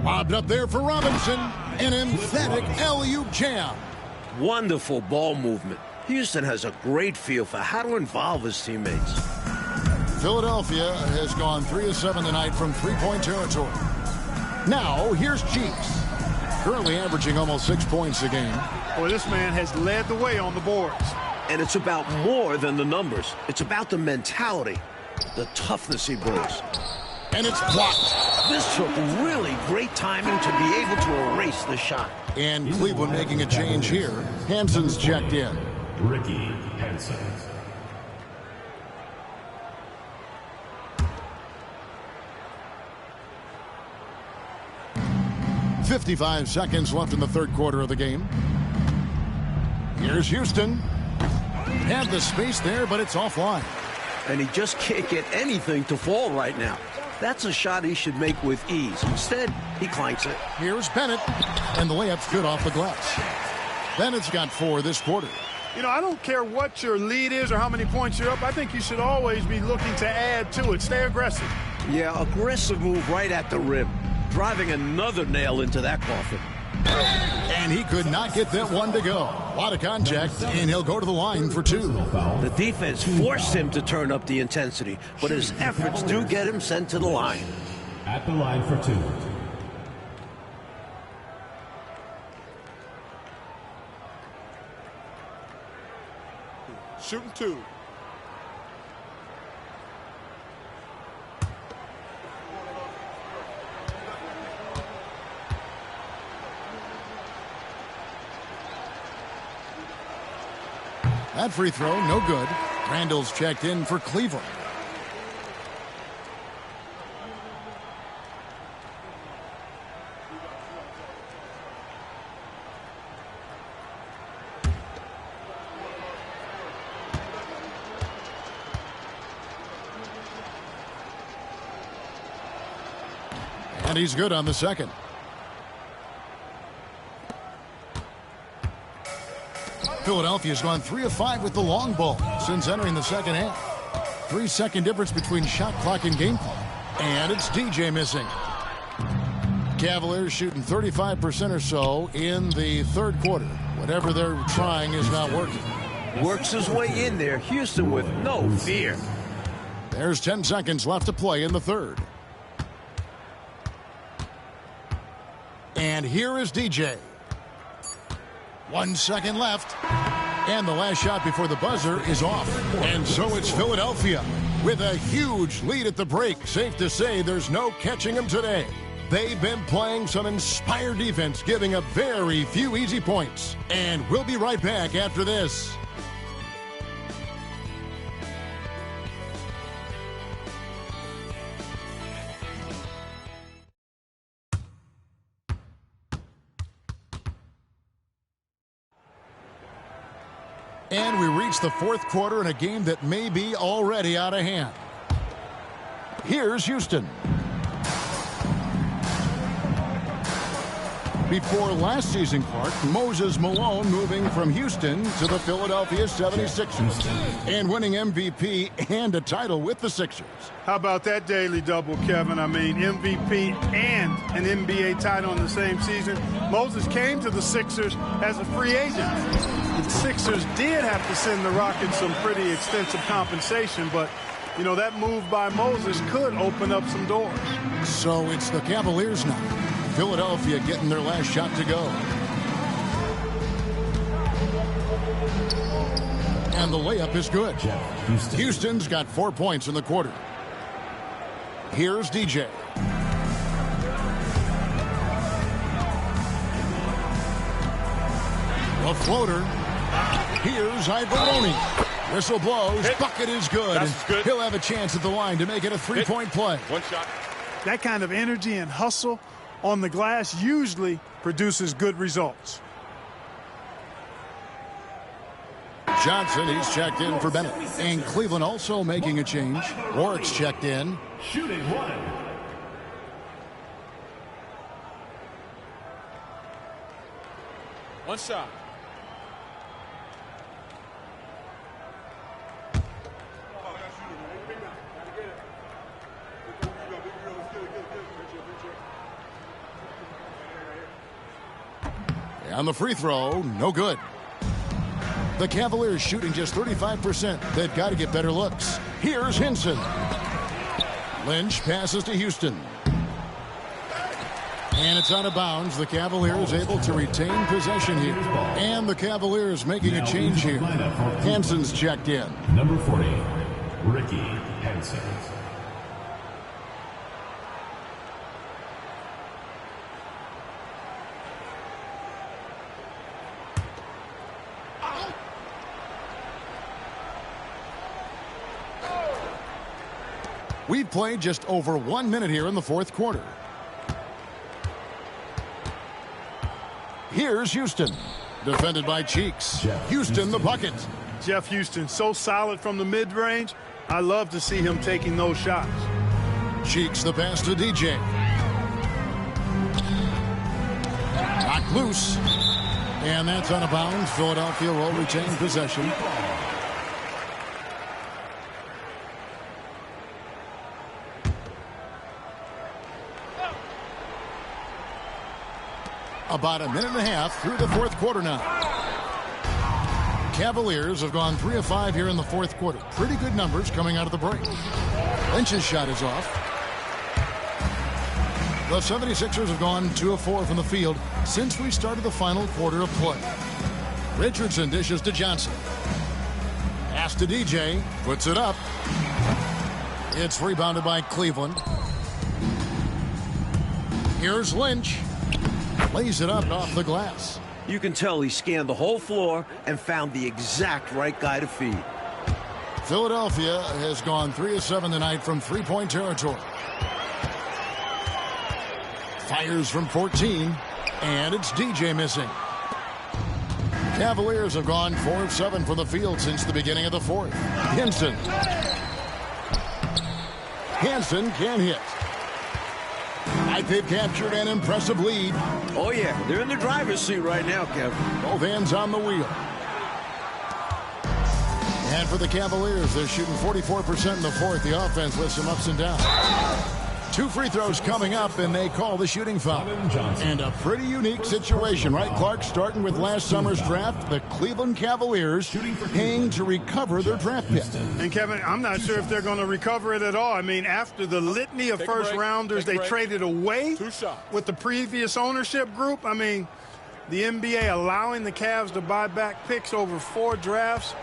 Lobbed up there for Robinson. An emphatic alley-oop jam. Wonderful ball movement. Houston has a great feel for how to involve his teammates. Philadelphia has gone 3 of 7 tonight from three-point territory. Now, here's Cheeks. Currently averaging almost 6 points a game. Boy, this man has led the way on the boards. And it's about more than the numbers. It's about the mentality, the toughness he brings. And it's blocked. This took really great timing to be able to erase the shot. And Cleveland making a change here. Hanson's checked in. Ricky Hansen. 55 seconds left in the third quarter of the game. Here's Houston. Had the space there, but it's offline. And he just can't get anything to fall right now. That's a shot he should make with ease. Instead, he clanks it. Here's Bennett, and the layup's good off the glass. Bennett's got 4 this quarter. You know, I don't care what your lead is or how many points you're up. I think you should always be looking to add to it. Stay aggressive. Yeah, aggressive move right at the rim, driving another nail into that coffin. And he could not get that one to go. A lot of contact, and he'll go to the line for 2. The defense forced him to turn up the intensity, but his efforts do get him sent to the line. At the line for 2. Shooting 2. That free throw, no good. Randall's checked in for Cleveland. And he's good on the second. Philadelphia's gone 3 of 5 with the long ball since entering the second half. 3-second difference between shot clock and game clock. And it's DJ missing. Cavaliers shooting 35% or so in the third quarter. Whatever they're trying is not working. Works his way in there. Houston with no fear. There's 10 seconds left to play in the third. And here is DJ. 1 second left. And the last shot before the buzzer is off. And so it's Philadelphia with a huge lead at the break. Safe to say there's no catching them today. They've been playing some inspired defense, giving up very few easy points. And we'll be right back after this. And we reach the fourth quarter in a game that may be already out of hand. Here's Houston. Before last season, Clark, Moses Malone moving from Houston to the Philadelphia 76ers and winning MVP and a title with the Sixers. How about that daily double, Kevin? I mean, MVP and an NBA title in the same season. Moses came to the Sixers as a free agent. The Sixers did have to send the Rockets some pretty extensive compensation, but, you know, that move by Moses could open up some doors. So it's the Cavaliers now. Philadelphia getting their last shot to go. And the layup is good. Houston's got 4 points in the quarter. Here's DJ. A floater. Here's Ibaroni. Whistle blows. Hit. Bucket is good. That's good. He'll have a chance at the line to make it a three-point play. One shot. That kind of energy and hustle on the glass usually produces good results. Johnson, he's checked in for Bennett. And Cleveland also making a change. Warwick's checked in. Shooting 1. One shot. On the free throw, no good. The Cavaliers shooting just 35%. They've got to get better looks. Here's Hinson. Lynch passes to Houston. And it's out of bounds. The Cavaliers able to retain possession here. And the Cavaliers making a change here. Hanson's checked in. Number 40, Ricky Hansen. We've played just over 1 minute here in the fourth quarter. Here's Houston. Defended by Cheeks. Houston the bucket. Jeff Houston, so solid from the mid-range. I love to see him taking those shots. Cheeks the pass to DJ. Knocked loose. And that's out of bounds. Philadelphia will retain possession. About a minute and a half through the fourth quarter now. Cavaliers have gone 3 of 5 here in the fourth quarter. Pretty good numbers coming out of the break. Lynch's shot is off. The 76ers have gone 2 of 4 from the field since we started the final quarter of play. Richardson dishes to Johnson. Pass to DJ. Puts it up. It's rebounded by Cleveland. Here's Lynch. Lays it up and off the glass. You can tell he scanned the whole floor and found the exact right guy to feed. Philadelphia has gone 3 of 7 tonight from three-point territory. Fires from 14, and it's DJ missing. Cavaliers have gone 4 of 7 from the field since the beginning of the fourth. Henson can hit. I think they've captured an impressive lead. Oh, yeah. They're in the driver's seat right now, Kevin. Both hands on the wheel. And for the Cavaliers, they're shooting 44% in the fourth. The offense with some ups and downs. 2 free throws coming up, and they call the shooting foul. And a pretty unique situation, right, Clark? Starting with last summer's draft, the Cleveland Cavaliers paying to recover their draft pick. And, Kevin, I'm not sure if they're going to recover it at all. I mean, after the litany of first-rounders they traded away with the previous ownership group, I mean, the NBA allowing the Cavs to buy back picks over 4 drafts,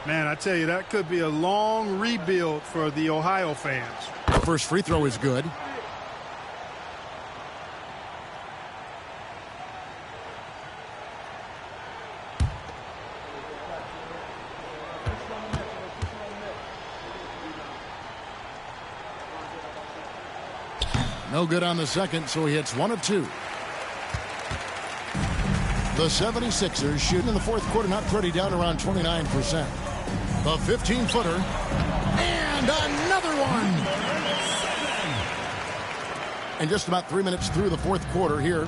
man, I tell you, that could be a long rebuild for the Ohio fans. First free throw is good. No good on the second, so he hits 1 of 2. The 76ers shooting in the fourth quarter, not pretty, down around 29%. The 15-footer. And another one! And just about 3 minutes through the fourth quarter here.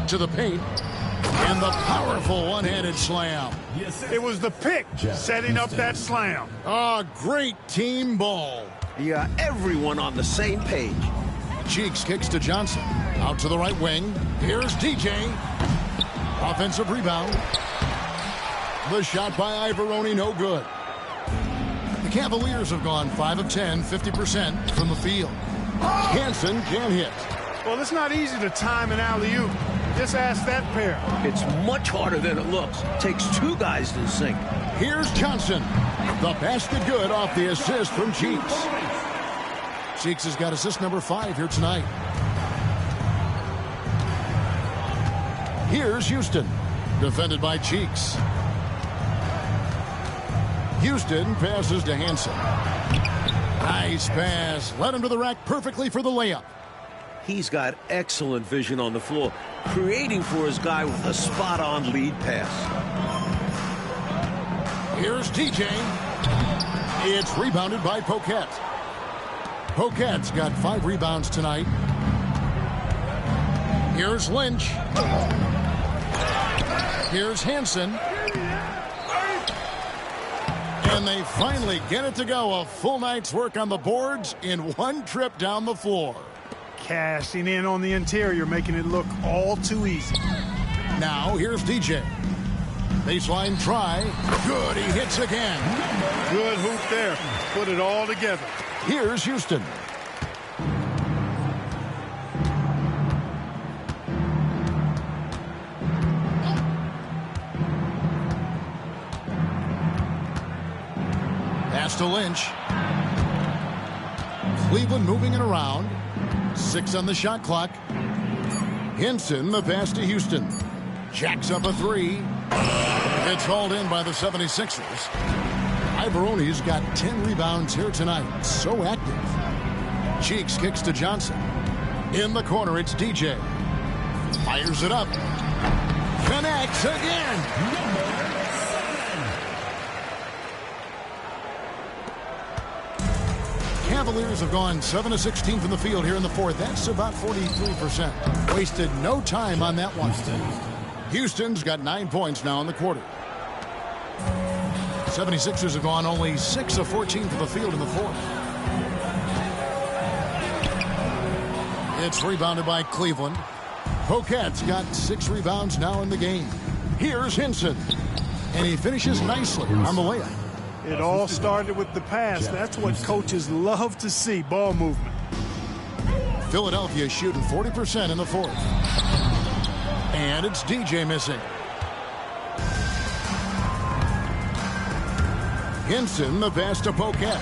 To the paint. And the powerful one-handed slam. It was the pick setting up that slam. Oh, great team ball. Yeah, everyone on the same page. Cheeks kicks to Johnson. Out to the right wing. Here's DJ. Offensive rebound. The shot by Ivoroni, no good. The Cavaliers have gone 5 of 10, 50% from the field. Hansen can hit. Well, it's not easy to time an alley-oop. Just ask that pair. It's much harder than it looks. Takes 2 guys to sink. Here's Johnson. The basket good off the assist from Cheeks. Cheeks has got assist number 5 here tonight. Here's Houston. Defended by Cheeks. Houston passes to Hansen. Nice pass. Led him to the rack perfectly for the layup. He's got excellent vision on the floor, creating for his guy with a spot-on lead pass. Here's DJ. It's rebounded by Poquet. Poquet's got 5 rebounds tonight. Here's Lynch. Here's Hansen. And they finally get it to go. A full night's work on the boards in one trip down the floor. Cashing in on the interior, making it look all too easy. Now, here's DJ. Baseline try. Good, he hits again. Good hoop there. Put it all together. Here's Houston. Pass to Lynch. Cleveland moving it around. 6 on the shot clock. Henson, the pass to Houston. Jacks up a 3. It's hauled in by the 76ers. Ivoroni's got 10 rebounds here tonight. So active. Cheeks kicks to Johnson. In the corner, it's DJ. Fires it up. Connects again. Cavaliers have gone 7 of 16 from the field here in the fourth. That's about 43%. Wasted no time on that one. Houston's got 9 points now in the quarter. 76ers have gone only 6 of 14 from the field in the fourth. It's rebounded by Cleveland. Poquet's got 6 rebounds now in the game. Here's Hinson. And he finishes nicely on the layup. It all started with the pass. That's what coaches love to see, ball movement. Philadelphia shooting 40% in the fourth. And it's DJ missing. Hinson, the pass to Poquet.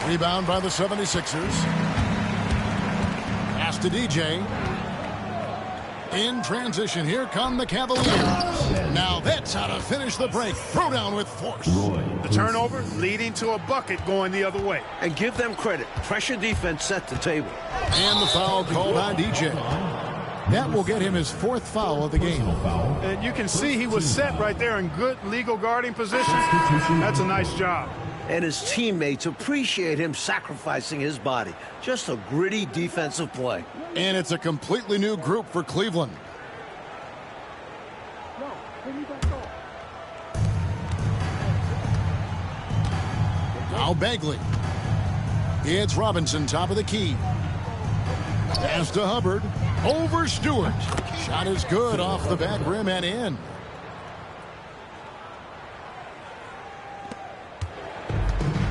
Rebound by the 76ers. Pass to DJ. In transition, here come the Cavaliers. Now that's how to finish the break. Throw down with force. The turnover leading to a bucket going the other way. And give them credit. Pressure defense set the table. And the foul called on DJ. That will get him his 4th foul of the game. And you can see he was set right there in good legal guarding position. That's a nice job. And his teammates appreciate him sacrificing his body. Just a gritty defensive play. And it's a completely new group for Cleveland. Now Bagley. It's Robinson, top of the key. Pass to Hubbard. Over Stewart. Shot is good off the back rim and in.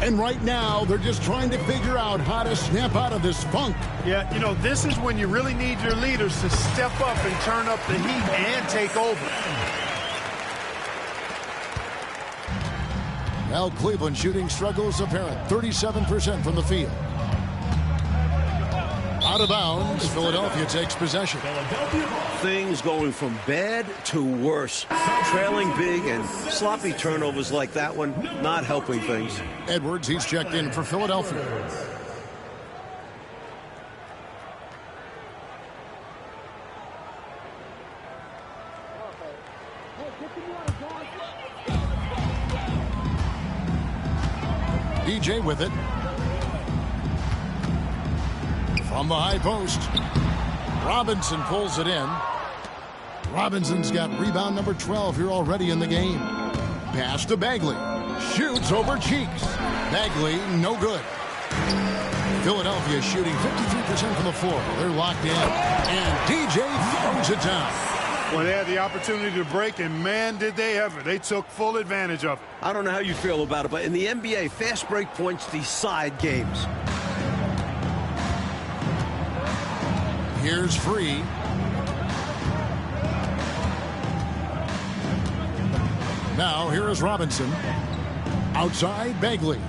And right now, they're just trying to figure out how to snap out of this funk. Yeah, you know, this is when you really need your leaders to step up and turn up the heat and take over. Well, Cleveland shooting struggles apparent. 37% from the field. Out of bounds, Philadelphia takes possession. Things going from bad to worse. Trailing big and sloppy turnovers like that one, not helping things. Edwards, he's checked in for Philadelphia. DJ with it. From the high post. Robinson pulls it in. Robinson's got rebound number 12 here already in the game. Pass to Bagley. Shoots over Cheeks. Bagley, no good. Philadelphia shooting 53% from the floor. They're locked in. And DJ throws it down. Well, they had the opportunity to break, and man, did they ever. They took full advantage of it. I don't know how you feel about it, but in the NBA, fast break points decide games. Here's Free. Now here is Robinson. Outside, Bagley.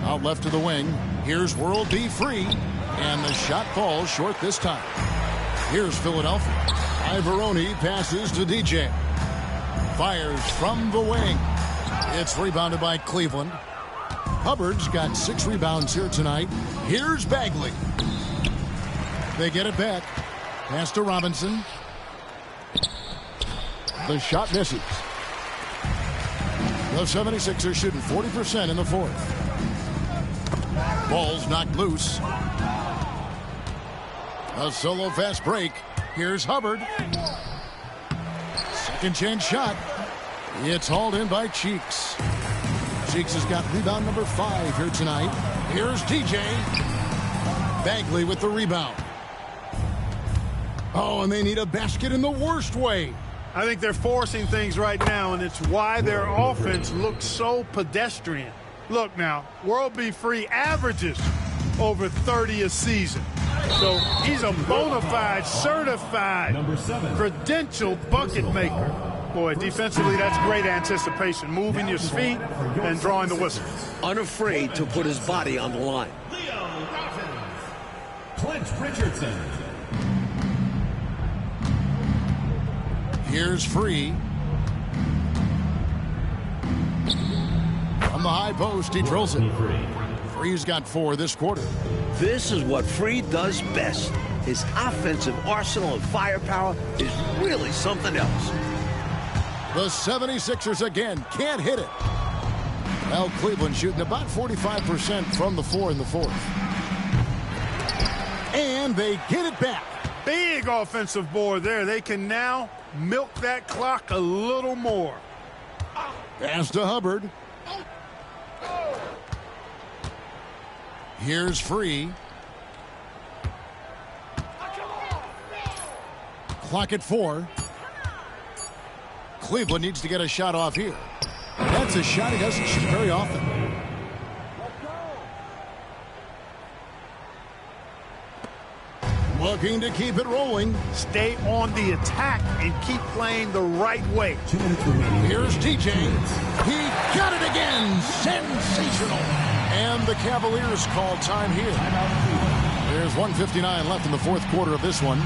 Out left to the wing. Here's World B. Free. And the shot falls short this time. Here's Philadelphia. Ivoroni passes to DJ. Fires from the wing. It's rebounded by Cleveland. Hubbard's got 6 rebounds here tonight. Here's Bagley. They get it back. Pass to Robinson. The shot misses. The 76ers shooting 40% in the fourth. Ball's knocked loose. A solo fast break. Here's Hubbard. Second chance shot. It's hauled in by Cheeks. Cheeks has got rebound number 5 here tonight. Here's DJ. Bagley with the rebound. Oh, and they need a basket in the worst way. I think they're forcing things right now, and it's why their offense looks so pedestrian. Look now, World B. Free averages over 30 a season. So he's a bona fide, certified, credentialed bucket maker. Boy, defensively, that's great anticipation. Moving your feet and drawing the whistle. Unafraid to put his body on the line. Clint Richardson. Here's Free. From the high post, he drills it. Free's got 4 this quarter. This is what Free does best. His offensive arsenal and firepower is really something else. The 76ers again can't hit it. Well, Cleveland shooting about 45% from the floor in the fourth. And they get it back. Big offensive board there. They can now milk that clock a little more. Pass to Hubbard. Here's Free. Clock at 4. Cleveland needs to get a shot off here. That's a shot he doesn't shoot very often. Looking to keep it rolling. Stay on the attack and keep playing the right way. 2 minutes remaining. Here's DJ. He got it again. Sensational. And the Cavaliers call time here. There's 1:59 left in the fourth quarter of this one.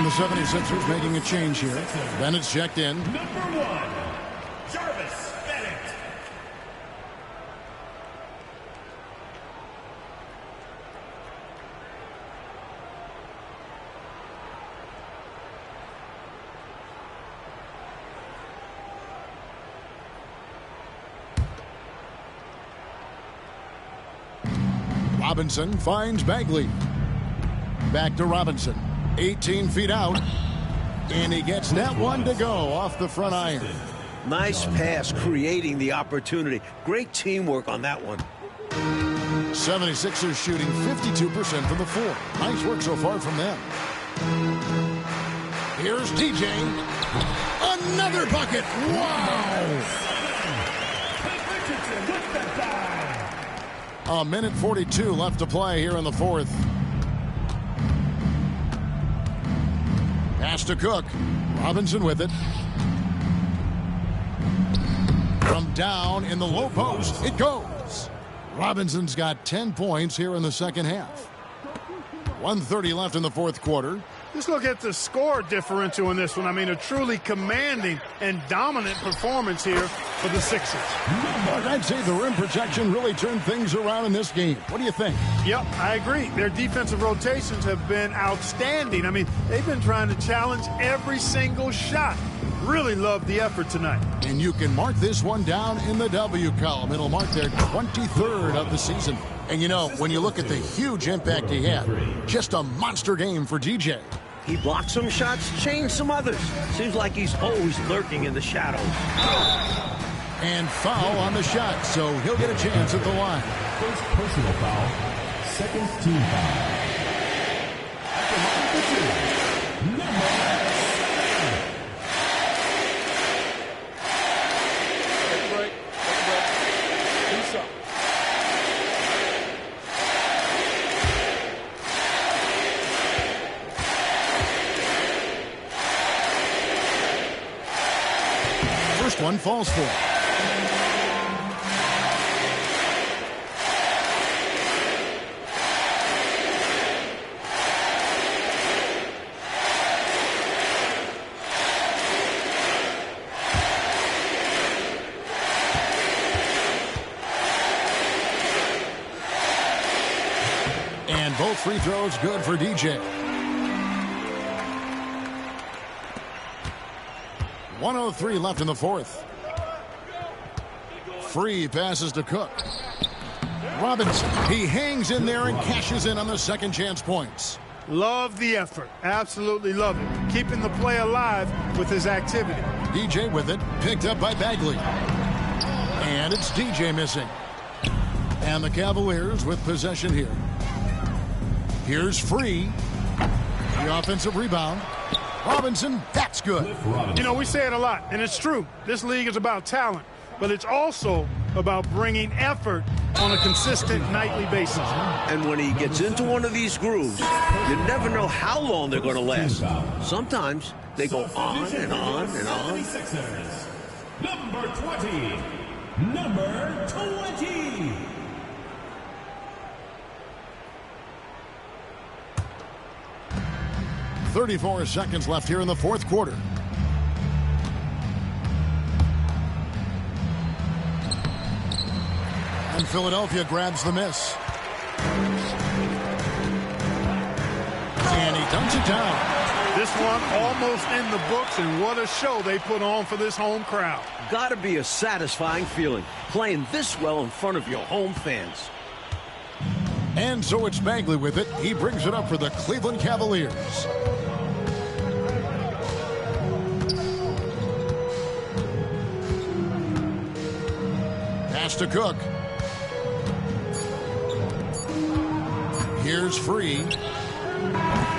The 76ers making a change here. Bennett's checked in. Number 1, Jarvis Bennett. Robinson finds Bagley. Back to Robinson. 18 feet out. And he gets that one to go off the front iron. Nice pass, creating the opportunity. Great teamwork on that one. 76ers shooting 52% from the floor. Nice work so far from them. Here's DJ. Another bucket. Wow. A minute 42 left to play here in the fourth. Pass to Cook. Robinson with it. From down in the low post, it goes. Robinson's got 10 points here in the second half. 1:30 left in the fourth quarter. Just look at the score differential in this one. I mean, a truly commanding and dominant performance here for the Sixers. But I'd say the rim protection really turned things around in this game. What do you think? Yep, I agree. Their defensive rotations have been outstanding. I mean, they've been trying to challenge every single shot. Really love the effort tonight. And you can mark this one down in the W column. It'll mark their 23rd of the season. And you know, when you look at the huge impact he had, just a monster game for DJ. He blocked some shots, changed some others. Seems like he's always lurking in the shadows. And foul on the shot, so he'll get a chance at the line. First personal foul, second team foul. First one falls for. And both free throws good for DJ. 1:03 left in the fourth. Free passes to Cook. Robinson, he hangs in there and cashes in on the second chance points. Love the effort. Absolutely love it. Keeping the play alive with his activity. DJ with it, picked up by Bagley. And it's DJ missing. And the Cavaliers with possession here. Here's Free. The offensive rebound. Robinson, that's good. You know, we say it a lot, and it's true. This league is about talent, but it's also about bringing effort on a consistent nightly basis. And when he gets into one of these grooves, you never know how long they're going to last. Sometimes they go on and on and on. Number 20. Number 20. .34 seconds left here in the fourth quarter. And Philadelphia grabs the miss. And he dunks it down. This one almost in the books, and what a show they put on for this home crowd. Gotta be a satisfying feeling, playing this well in front of your home fans. And so it's Bagley with it. He brings it up for the Cleveland Cavaliers. Pass to Cook. Here's Free.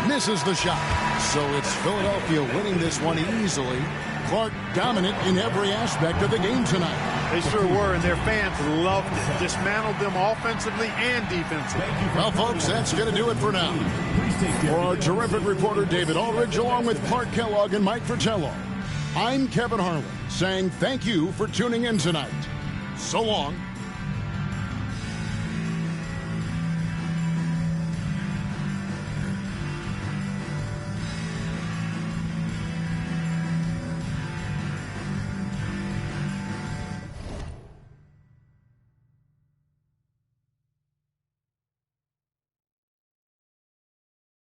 Misses the shot. So it's Philadelphia winning this one easily. Clark dominant in every aspect of the game tonight. They sure were, and their fans loved it. Dismantled them offensively and defensively. Well, folks, that's going to do it for now. For our terrific reporter, David Aldridge, along with Clark Kellogg and Mike Fratello, I'm Kevin Harlan saying thank you for tuning in tonight. So long.